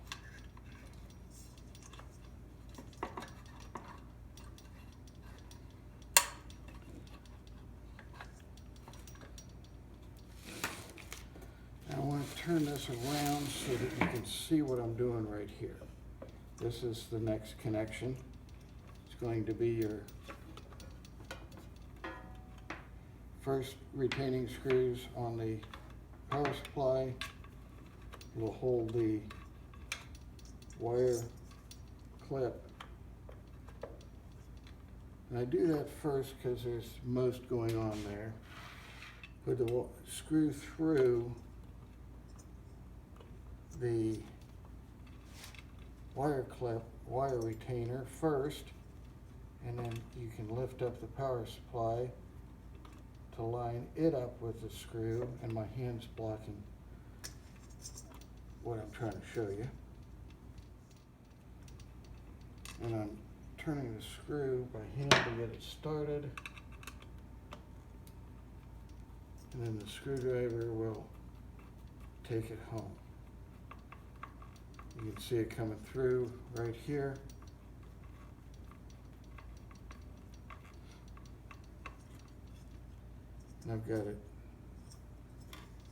[SPEAKER 1] Now I want to turn this around so that you can see what I'm doing right here. This is the next connection. It's going to be your first retaining screws on the power supply. Will hold the wire clip. And I do that first because there's most going on there. Put the screw through the wire clip, wire retainer first, and then you can lift up the power supply to line it up with the screw, and my hand's blocking what I'm trying to show you. And I'm turning the screw by hand to get it started, and then the screwdriver will take it home. You can see it coming through right here. And I've got it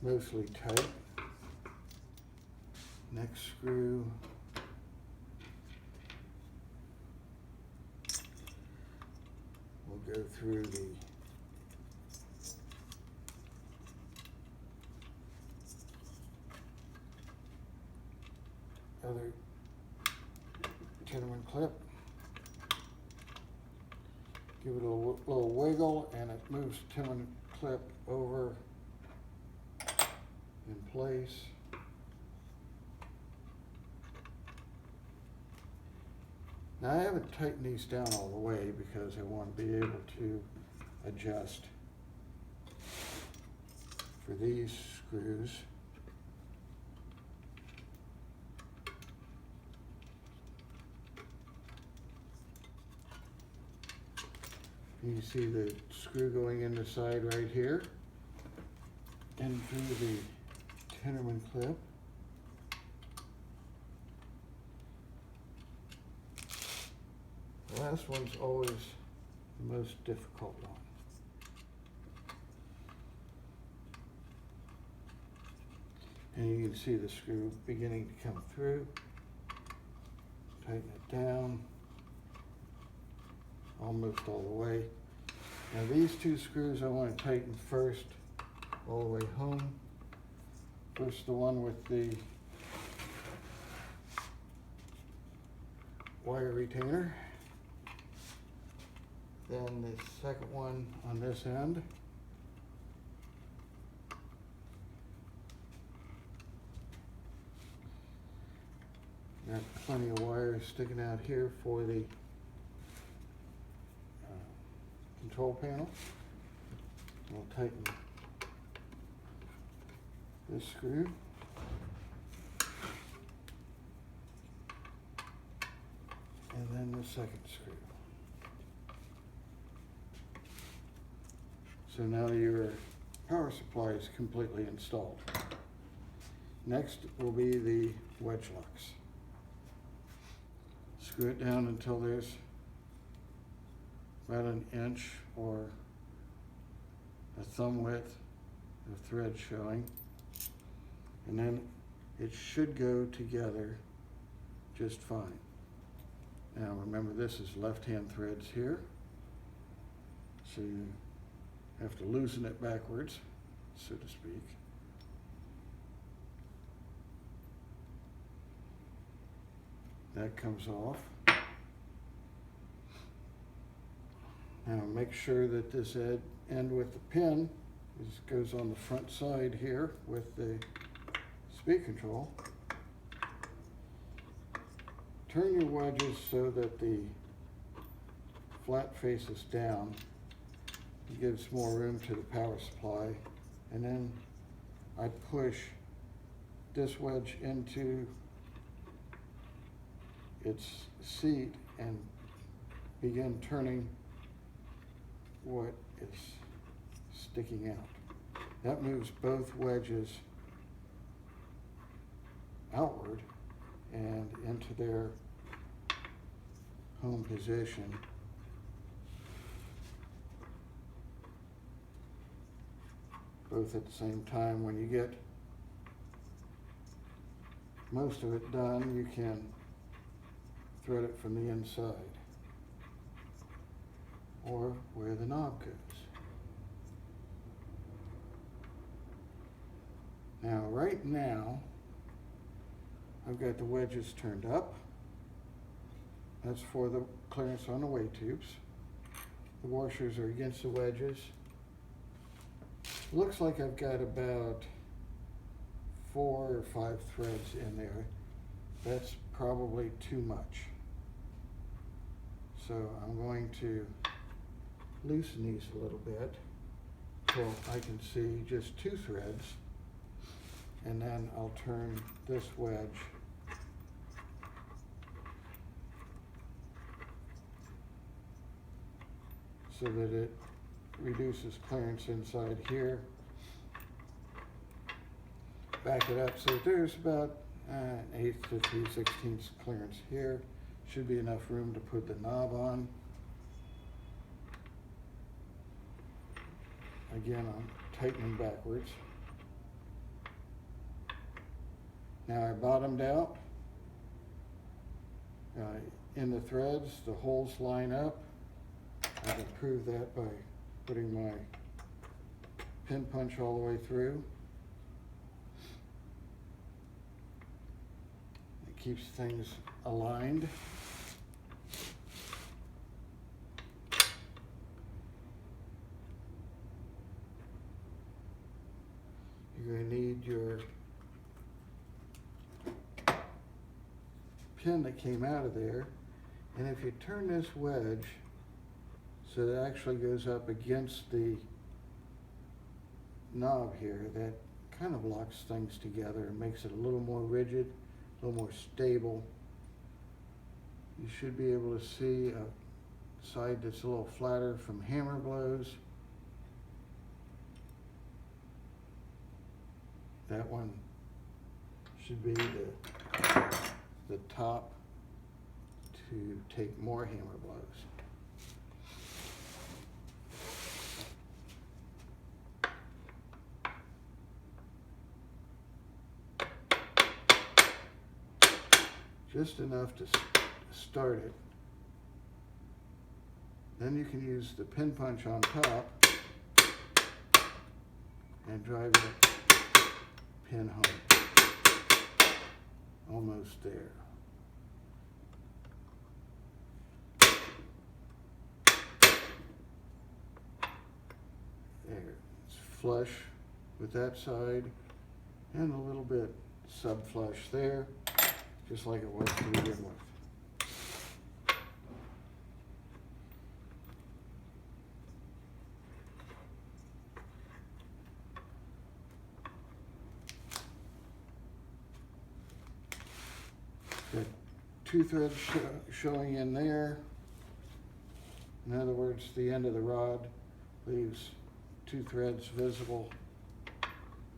[SPEAKER 1] mostly tight. Next screw. We'll go through the other Tinnerman clip. Give it a little wiggle, and it moves the Tinnerman clip over in place. Now I haven't tightened these down all the way because I want to be able to adjust for these screws. You see the screw going in the side right here, and through the Tinnerman clip. The last one's always the most difficult one. And you can see the screw beginning to come through. Tighten it down. Almost all the way. Now these two screws I want to tighten first, all the way home. First the one with the wire retainer. Then the second one on this end. Got plenty of wires sticking out here for the control panel. We'll tighten this screw. And then the second screw. So now your power supply is completely installed. Next will be the wedge locks. Screw it down until there's about an inch or a thumb width of thread showing, and then it should go together just fine. Now remember, this is left-hand threads here, so you have to loosen it backwards, so to speak. That comes off. Now make sure that this end with the pin goes on the front side here with the speed control. Turn your wedges so that the flat face is down. It gives more room to the power supply. And then I push this wedge into its seat and begin turning what is sticking out. That moves both wedges outward and into their home position. Both at the same time. When you get most of it done, you can thread it from the inside or where the knob goes. Now, right now, I've got the wedges turned up. That's for the clearance on the weight tubes. The washers are against the wedges. Looks like I've got about 4 or 5 threads in there. That's probably too much. So I'm going to loosen these a little bit so I can see just 2 threads, and then I'll turn this wedge so that it reduces clearance inside here. Back it up so there's about 1/8 to 3/16 clearance here. Should be enough room to put the knob on. Again, I'm tightening backwards. Now I bottomed out. In the threads, the holes line up. I can prove that by putting my pin punch all the way through. It keeps things aligned. You're going to need your pin that came out of there, and if you turn this wedge so that it actually goes up against the knob here, that kind of locks things together and makes it a little more rigid, a little more stable. You should be able to see a side that's a little flatter from hammer blows. That one should be the top to take more hammer blows. Just enough to start it. Then you can use the pin punch on top and drive it pin home. Almost there. There. It's flush with that side and a little bit sub-flush there, just like it was to begin with. Got 2 threads showing in there. In other words, the end of the rod leaves 2 threads visible.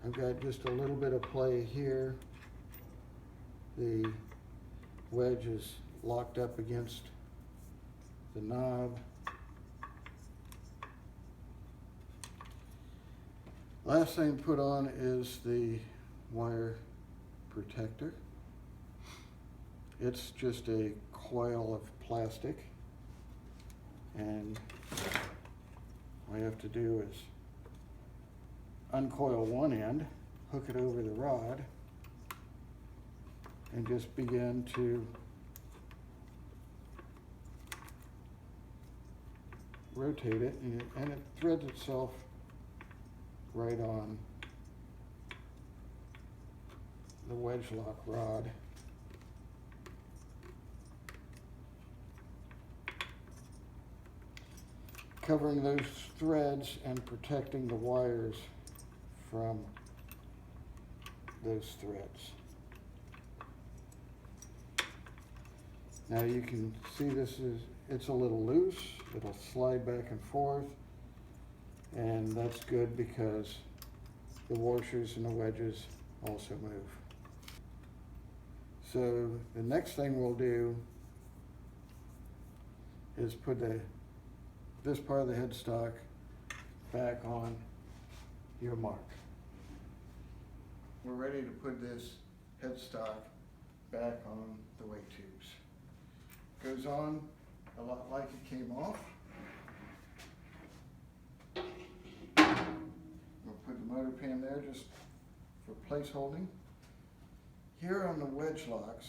[SPEAKER 1] I've got just a little bit of play here. The wedge is locked up against the knob. Last thing to put on is the wire protector. It's just a coil of plastic, and all you have to do is uncoil one end, hook it over the rod, and just begin to rotate it, and it threads itself right on the wedge lock rod. Covering those threads and protecting the wires from those threads. Now you can see it's a little loose. It'll slide back and forth, and that's good because the washers and the wedges also move. So the next thing we'll do is put this part of the headstock back on your mark. We're ready to put this headstock back on the weight tubes. Goes on a lot like it came off. We'll put the motor pin there just for place holding. Here on the wedge locks,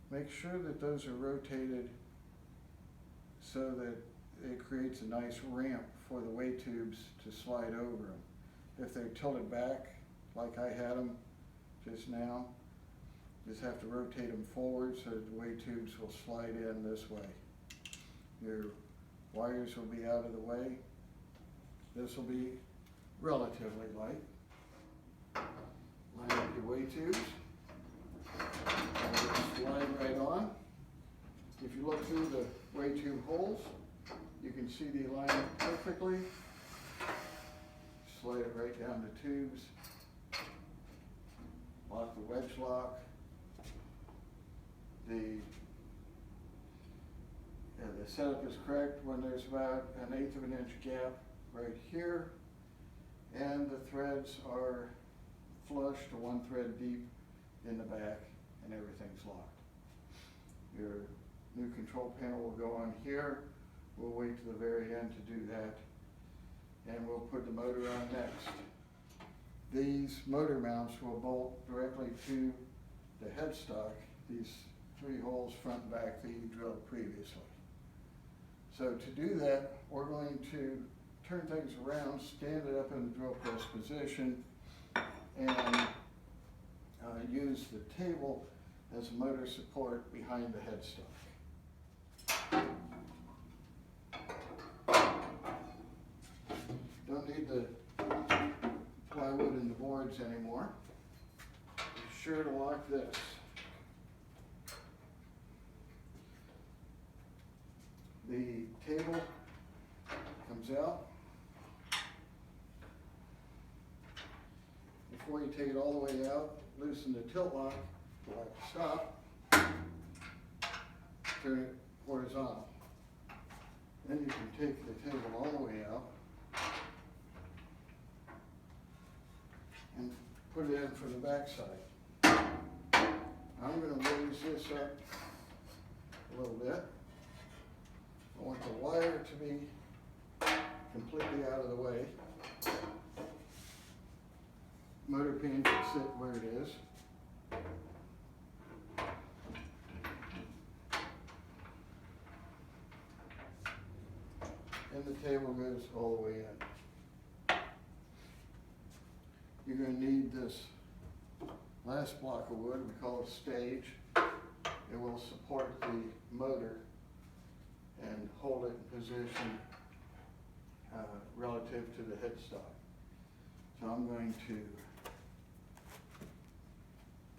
[SPEAKER 1] make sure that those are rotated so that it creates a nice ramp for the weight tubes to slide over them. If they're tilted back, like I had them just now, just have to rotate them forward so that the weight tubes will slide in this way. Your wires will be out of the way. This will be relatively light. Line up your way tubes. Slide right on. If you look through the way tube holes, you can see the alignment perfectly. Slide it right down the tubes. Lock the wedge lock. The setup is correct when there's about 1/8 of an inch gap right here, and the threads are flush to one thread deep in the back, and everything's locked. Your new control panel will go on here. We'll wait to the very end to do that, and we'll put the motor on next. These motor mounts will bolt directly to the headstock, these 3 holes front and back that you drilled previously. So to do that, we're going to turn things around, stand it up in the drill press position, and use the table as a motor support behind the headstock. Don't need the plywood and the boards anymore. Be sure to lock this. The table comes out. Before you take it all the way out, loosen the tilt lock, like stop, turn it horizontal. Then you can take the table all the way out and put it in for the back side. I'm going to raise this up a little bit. I want the wire to be completely out of the way. Motor pin can sit where it is. And the table goes all the way in. You're going to need this last block of wood, we call it stage. It will support the motor and hold it in position relative to the headstock. So I'm going to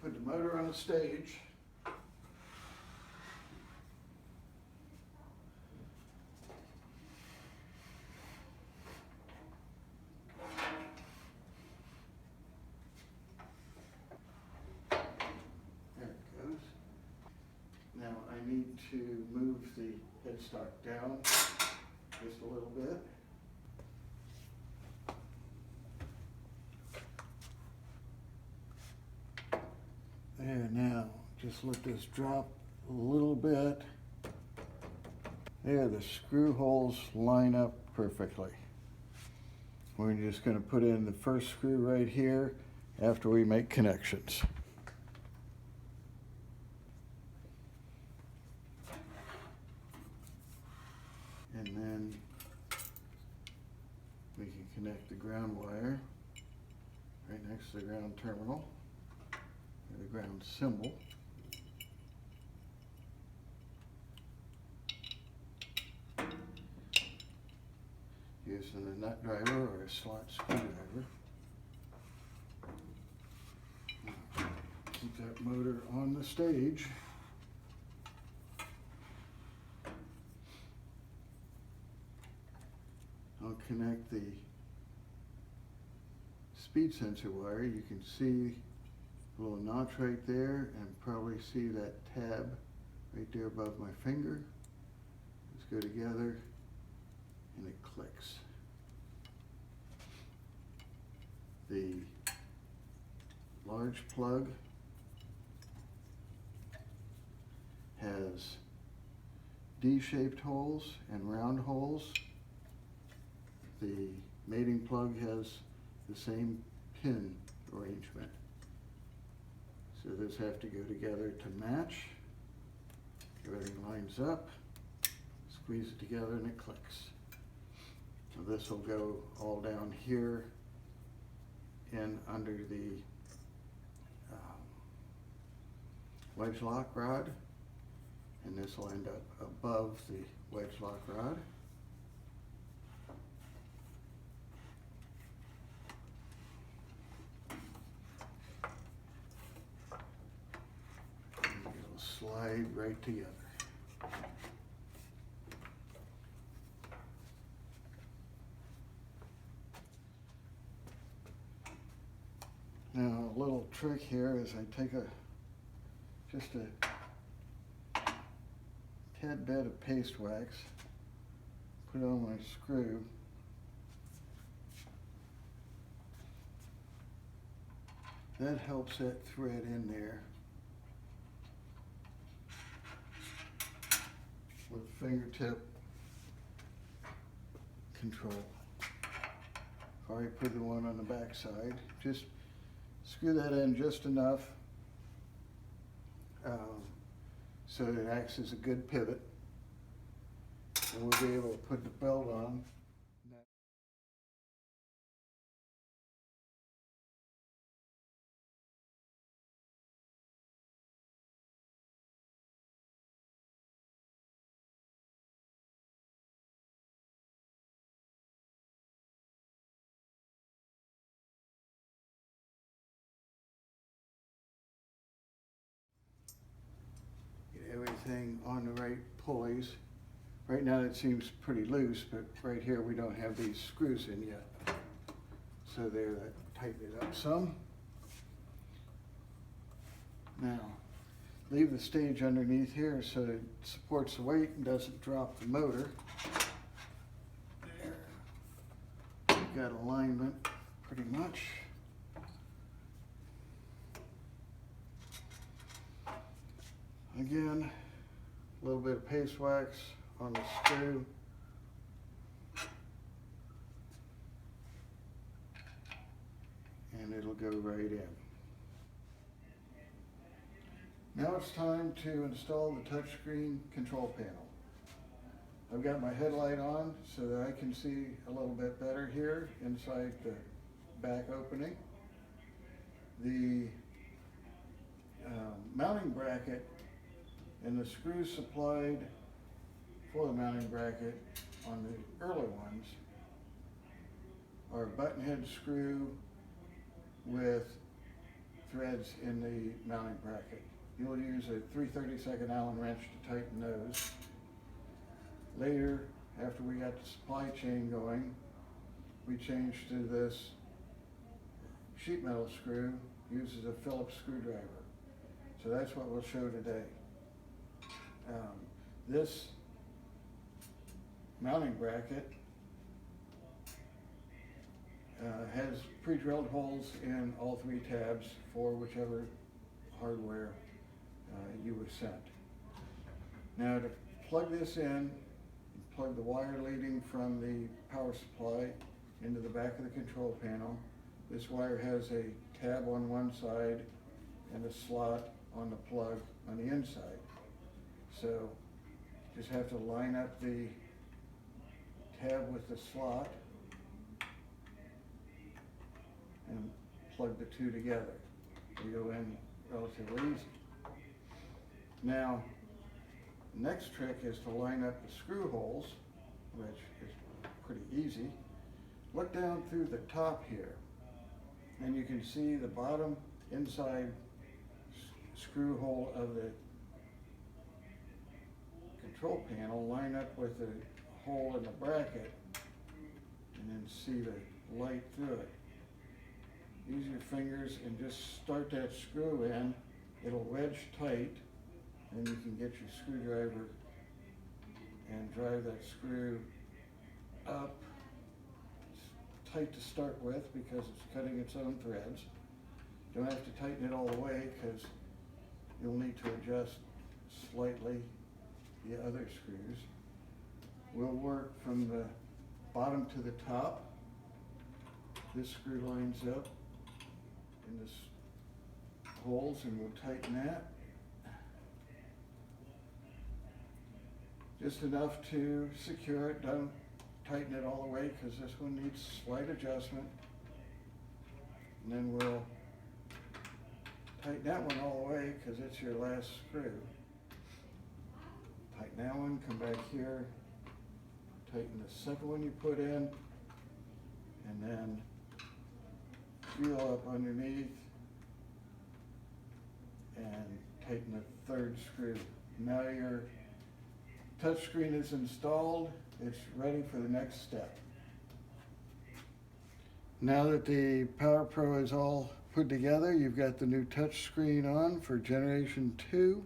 [SPEAKER 1] put the motor on the stage. There it goes. Now I need to move the headstock down just a little bit. There, now just let this drop a little bit. There, the screw holes line up perfectly. We're just going to put in the first screw right here after we make connections. And then we can connect the ground wire right next to the ground terminal, or the ground symbol. Using a nut driver or a slot screwdriver. Keep that motor on the stage. I'll connect the speed sensor wire. You can see a little notch right there and probably see that tab right there above my finger. Let's go together and it clicks. The large plug has D-shaped holes and round holes. The mating plug has the same pin arrangement. So those have to go together to match. Everything lines up, squeeze it together and it clicks. So this will go all down here and under the wedge lock rod, and this will end up above the wedge lock rod. And it'll slide right together. Now, a little trick here is I take just a tad bit of paste wax, put it on my screw, that helps that thread in there with fingertip control. I've already put the one on the back side. Just screw that in just enough so it acts as a good pivot, and we'll be able to put the belt on. Get everything on the right pulleys. Right now it seems pretty loose, but right here we don't have these screws in yet. So there, that tighten it up some. Now, leave the stage underneath here so it supports the weight and doesn't drop the motor. There. We've got alignment pretty much. Again, a little bit of paste wax on the screw. And it'll go right in. Now it's time to install the touchscreen control panel. I've got my headlight on so that I can see a little bit better here inside the back opening. The mounting bracket and the screws supplied for the mounting bracket on the early ones are a button head screw with threads in the mounting bracket. You'll use a 3/32 Allen wrench to tighten those. Later, after we got the supply chain going, we changed to this sheet metal screw, uses a Phillips screwdriver. So that's what we'll show today. This mounting bracket has pre-drilled holes in all three tabs for whichever hardware you were sent. Now to plug this in, plug the wire leading from the power supply into the back of the control panel. This wire has a tab on one side and a slot on the plug on the inside. So just have to line up the tab with the slot and plug the two together. They go in relatively easy. Now, the next trick is to line up the screw holes, which is pretty easy. Look down through the top here, and you can see the bottom inside screw hole of the control panel line up with the hole in the bracket, and then see the light through it. Use your fingers and just start that screw in. It'll wedge tight, and you can get your screwdriver and drive that screw up. It's tight to start with because it's cutting its own threads. Don't have to tighten it all the way because you'll need to adjust slightly the other screws. We'll work from the bottom to the top. This screw lines up in this holes, and we'll tighten that. Just enough to secure it. Don't tighten it all the way because this one needs slight adjustment. And then we'll tighten that one all the way because it's your last screw. Tighten that one, come back here, tighten the second one you put in, and then feel up underneath and tighten the third screw. Now your touchscreen is installed, it's ready for the next step. Now that the PowerPro is all put together, you've got the new touchscreen on for Generation 2.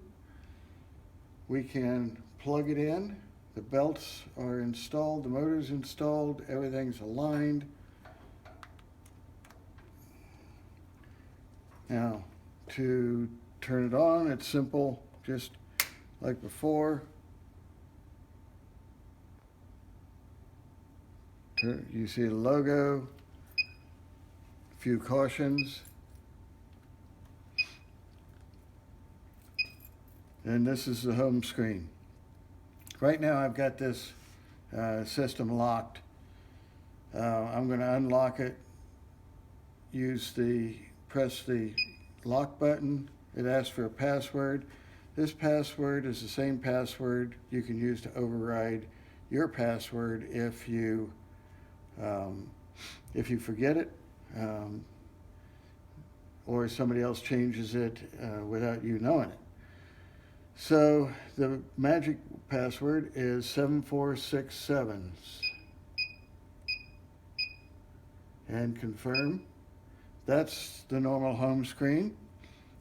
[SPEAKER 1] We can plug it in. The belts are installed, the motor's installed, everything's aligned. Now, to turn it on, it's simple, just like before. You see the logo, a few cautions. And this is the home screen. Right now I've got this system locked. I'm going to unlock it, press the lock button. It asks for a password. This password is the same password you can use to override your password if you forget it, or somebody else changes it without you knowing it. So the magic password is 7467. And confirm. That's the normal home screen.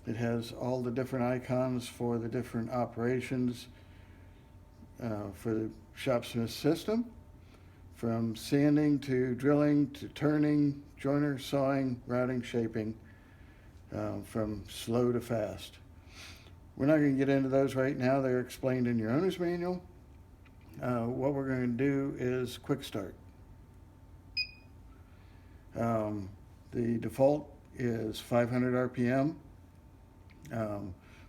[SPEAKER 1] It has all the different icons for the different operations for the Shopsmith system, from sanding to drilling to turning, joiner, sawing, routing, shaping, from slow to fast. We're not going to get into those right now. They're explained in your owner's manual. What we're going to do is quick start. The default is 500 RPM.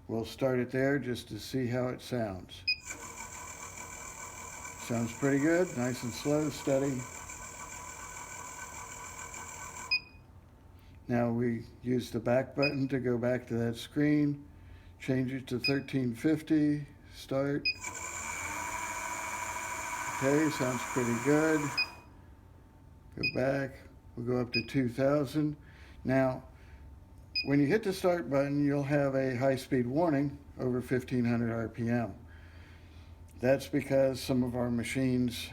[SPEAKER 1] We'll start it there just to see how it sounds. Sounds pretty good, nice and slow, steady. Now we use the back button to go back to that screen. Change it to 1350, start. Okay, sounds pretty good. Go back, we'll go up to 2000. Now, when you hit the start button, you'll have a high-speed warning over 1500 RPM. That's because some of our machines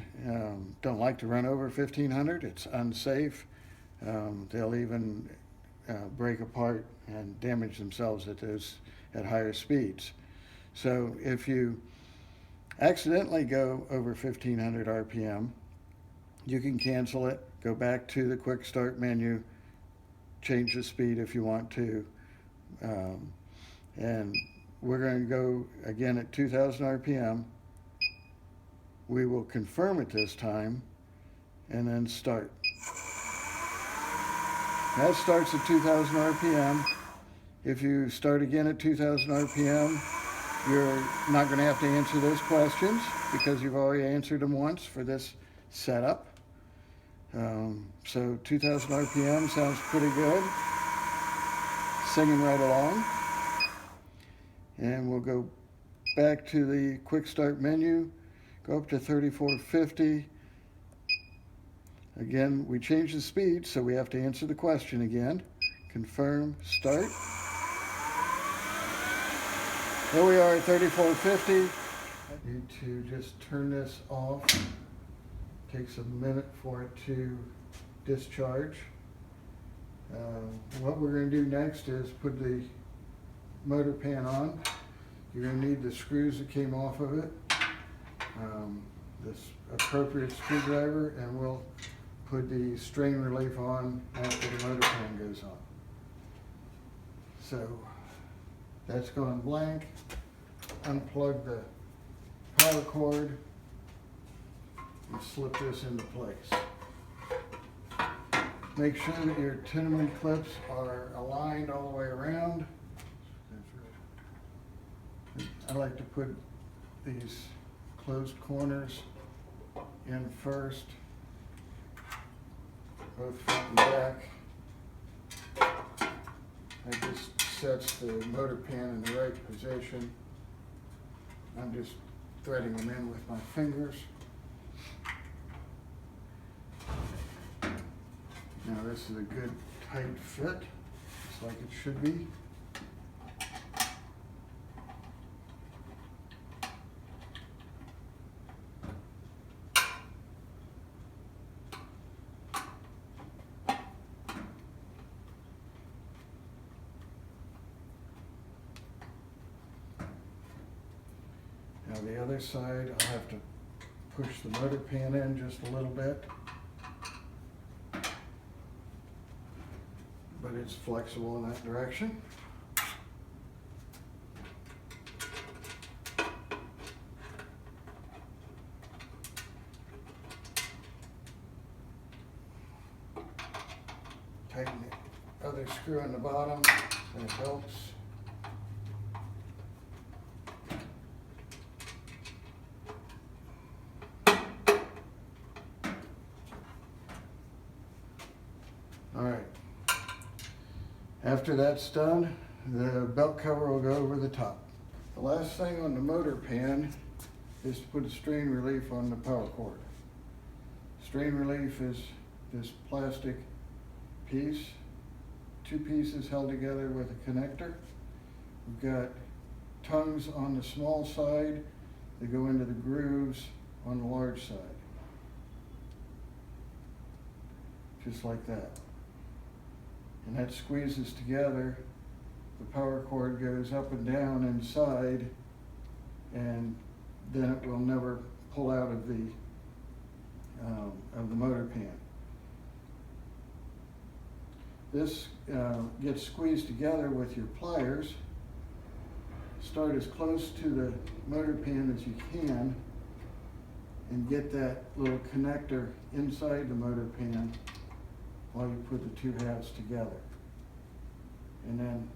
[SPEAKER 1] don't like to run over 1500. It's unsafe. They'll even break apart and damage themselves at higher speeds. So if you accidentally go over 1500 RPM, you can cancel it, go back to the quick start menu, change the speed if you want to, and we're going to go again at 2000 RPM. We will confirm it this time and then start. That starts at 2000 RPM. If you start again at 2000 RPM, you're not going to have to answer those questions because you've already answered them once for this setup. So 2000 RPM sounds pretty good. Singing right along. And we'll go back to the quick start menu, go up to 3450. Again, we change the speed, so we have to answer the question again. Confirm, start. There we are at 3450. I need to just turn this off. Takes a minute for it to discharge. What we're going to do next is put the motor pan on. You're going to need the screws that came off of it, this appropriate screwdriver, and we'll put the strain relief on after the motor pan goes on. So that's gone blank. Unplug the power cord and slip this into place. Make sure that your tenement clips are aligned all the way around. I like to put these closed corners in first, both front and back. That just sets the motor pan in the right position. I'm just threading them in with my fingers. Now this is a good tight fit, just like it should be. Now the other side, I'll have to push the motor pan in just a little bit. But it's flexible in that direction. Tighten the other screw on the bottom, that helps. All right. After that's done, the belt cover will go over the top. The last thing on the motor pan is to put a strain relief on the power cord. Strain relief is this plastic piece, two pieces held together with a connector. We've got tongues on the small side that go into the grooves on the large side. Just like that. And that squeezes together. The power cord goes up and down inside, and then it will never pull out of the motor pan. This gets squeezed together with your pliers. Start as close to the motor pan as you can and get that little connector inside the motor pan while you put the two halves together. And then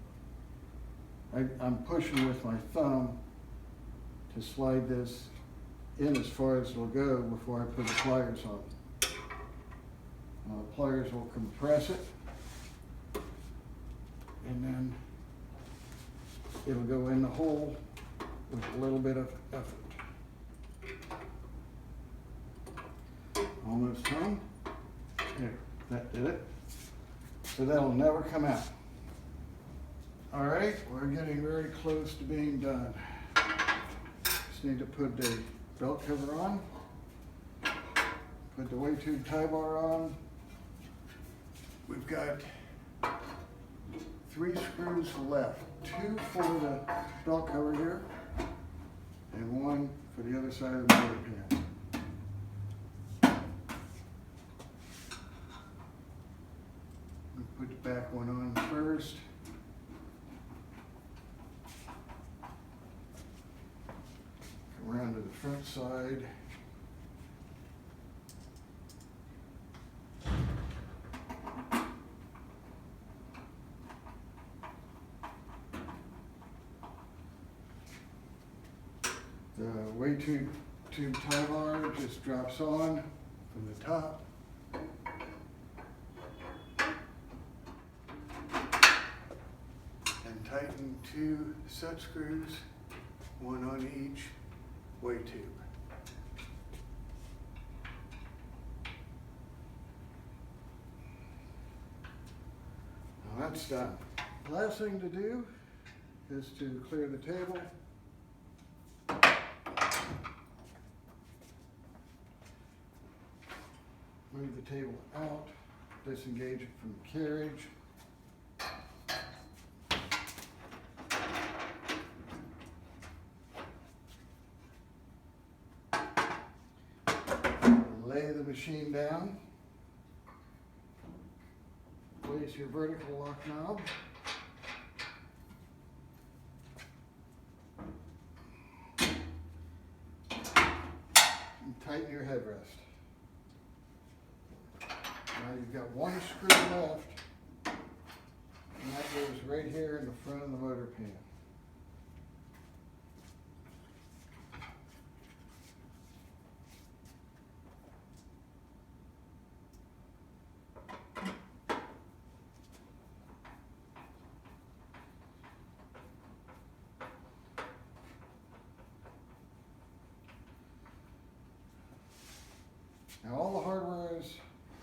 [SPEAKER 1] I'm pushing with my thumb to slide this in as far as it'll go before I put the pliers on. The pliers will compress it, and then it'll go in the hole with a little bit of effort. Almost home. There, that did it. So that'll never come out. All right, we're getting very close to being done. Just need to put the belt cover on, put the weight tube tie bar on. We've got 3 screws left, 2 for the belt cover here, and 1 for the other side of the motor pan. Put the back one on first. Come around to the front side. The weight tube tie bar just drops on from the top. And tighten 2 set screws, 1 on each weight tube. Now that's done. The last thing to do is to clear the table. Move the table out, disengage it from the carriage. Lay the machine down. Place your vertical lock knob. And tighten your headrest. Now you've got 1 screw left, and that goes right here in the front of the motor pan. Now all the hardware is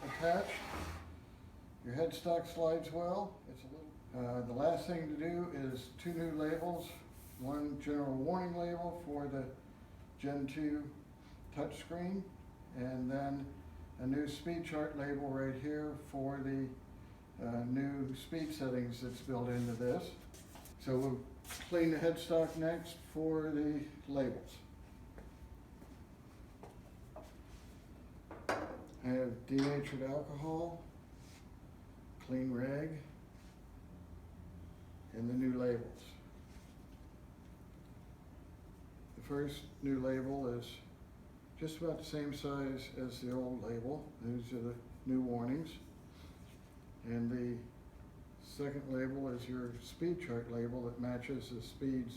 [SPEAKER 1] attached. Your headstock slides well. It's a little. The last thing to do is 2 new labels. One general warning label for the Gen 2 touchscreen, and then a new speed chart label right here for the new speed settings that's built into this. So we'll clean the headstock next for the labels. I have denatured alcohol, clean rag, and the new labels. The first new label is just about the same size as the old label. These are the new warnings. And the second label is your speed chart label that matches the speeds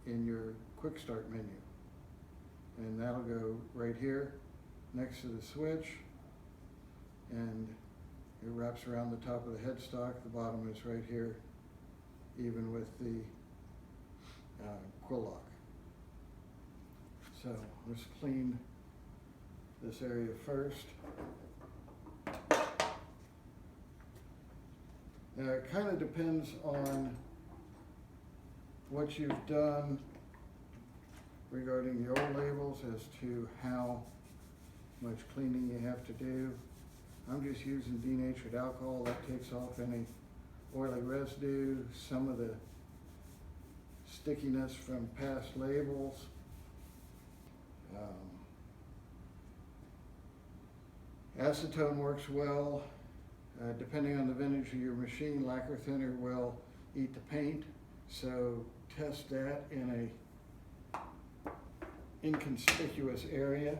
[SPEAKER 1] in your quick start menu. And that'll go right here next to the switch, and it wraps around the top of the headstock. The bottom is right here, even with the quill lock. So let's clean this area first. Now it kind of depends on what you've done regarding the old labels as to how much cleaning you have to do. I'm just using denatured alcohol. That takes off any oily residue, some of the stickiness from past labels. Acetone works well. Depending on the vintage of your machine, lacquer thinner will eat the paint, so test that in a inconspicuous area.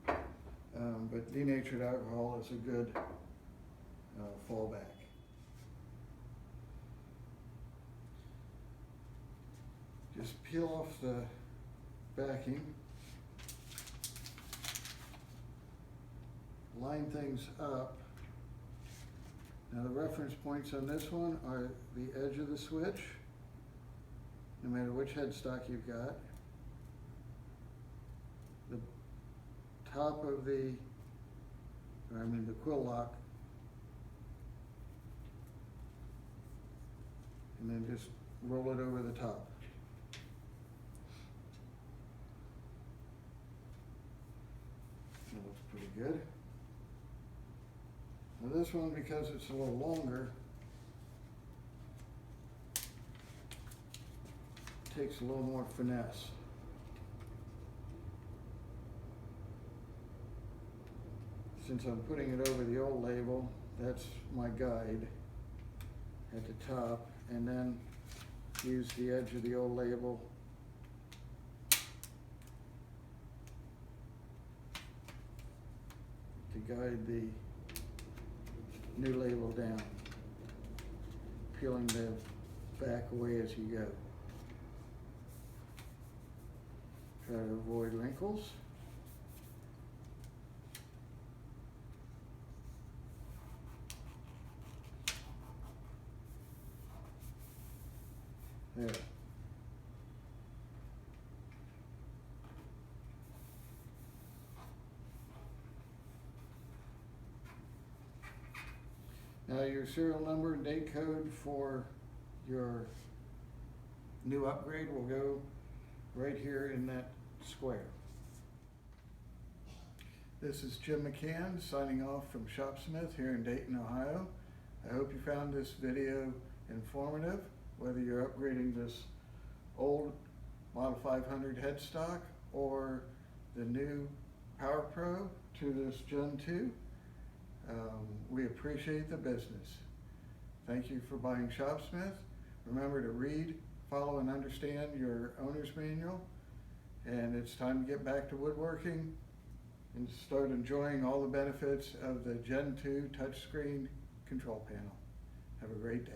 [SPEAKER 1] But denatured alcohol is a good fallback. Just peel off the backing, line things up. Now the reference points on this one are the edge of the switch, no matter which headstock you've got. The top of the quill lock, and then just roll it over the top. That looks pretty good. Now this one, because it's a little longer, takes a little more finesse. Since I'm putting it over the old label, that's my guide at the top, and then use the edge of the old label to guide the new label down, peeling the back away as you go. Try to avoid wrinkles. There. Now your serial number and date code for your new upgrade will go right here in that square. This is Jim McCann signing off from Shopsmith here in Dayton, Ohio. I hope you found this video informative, whether you're upgrading this old Model 500 headstock or the new PowerPro to this Gen 2. We appreciate the business. Thank you for buying Shopsmith. Remember to read, follow, and understand your owner's manual. And it's time to get back to woodworking and start enjoying all the benefits of the Gen 2 touchscreen control panel. Have a great day.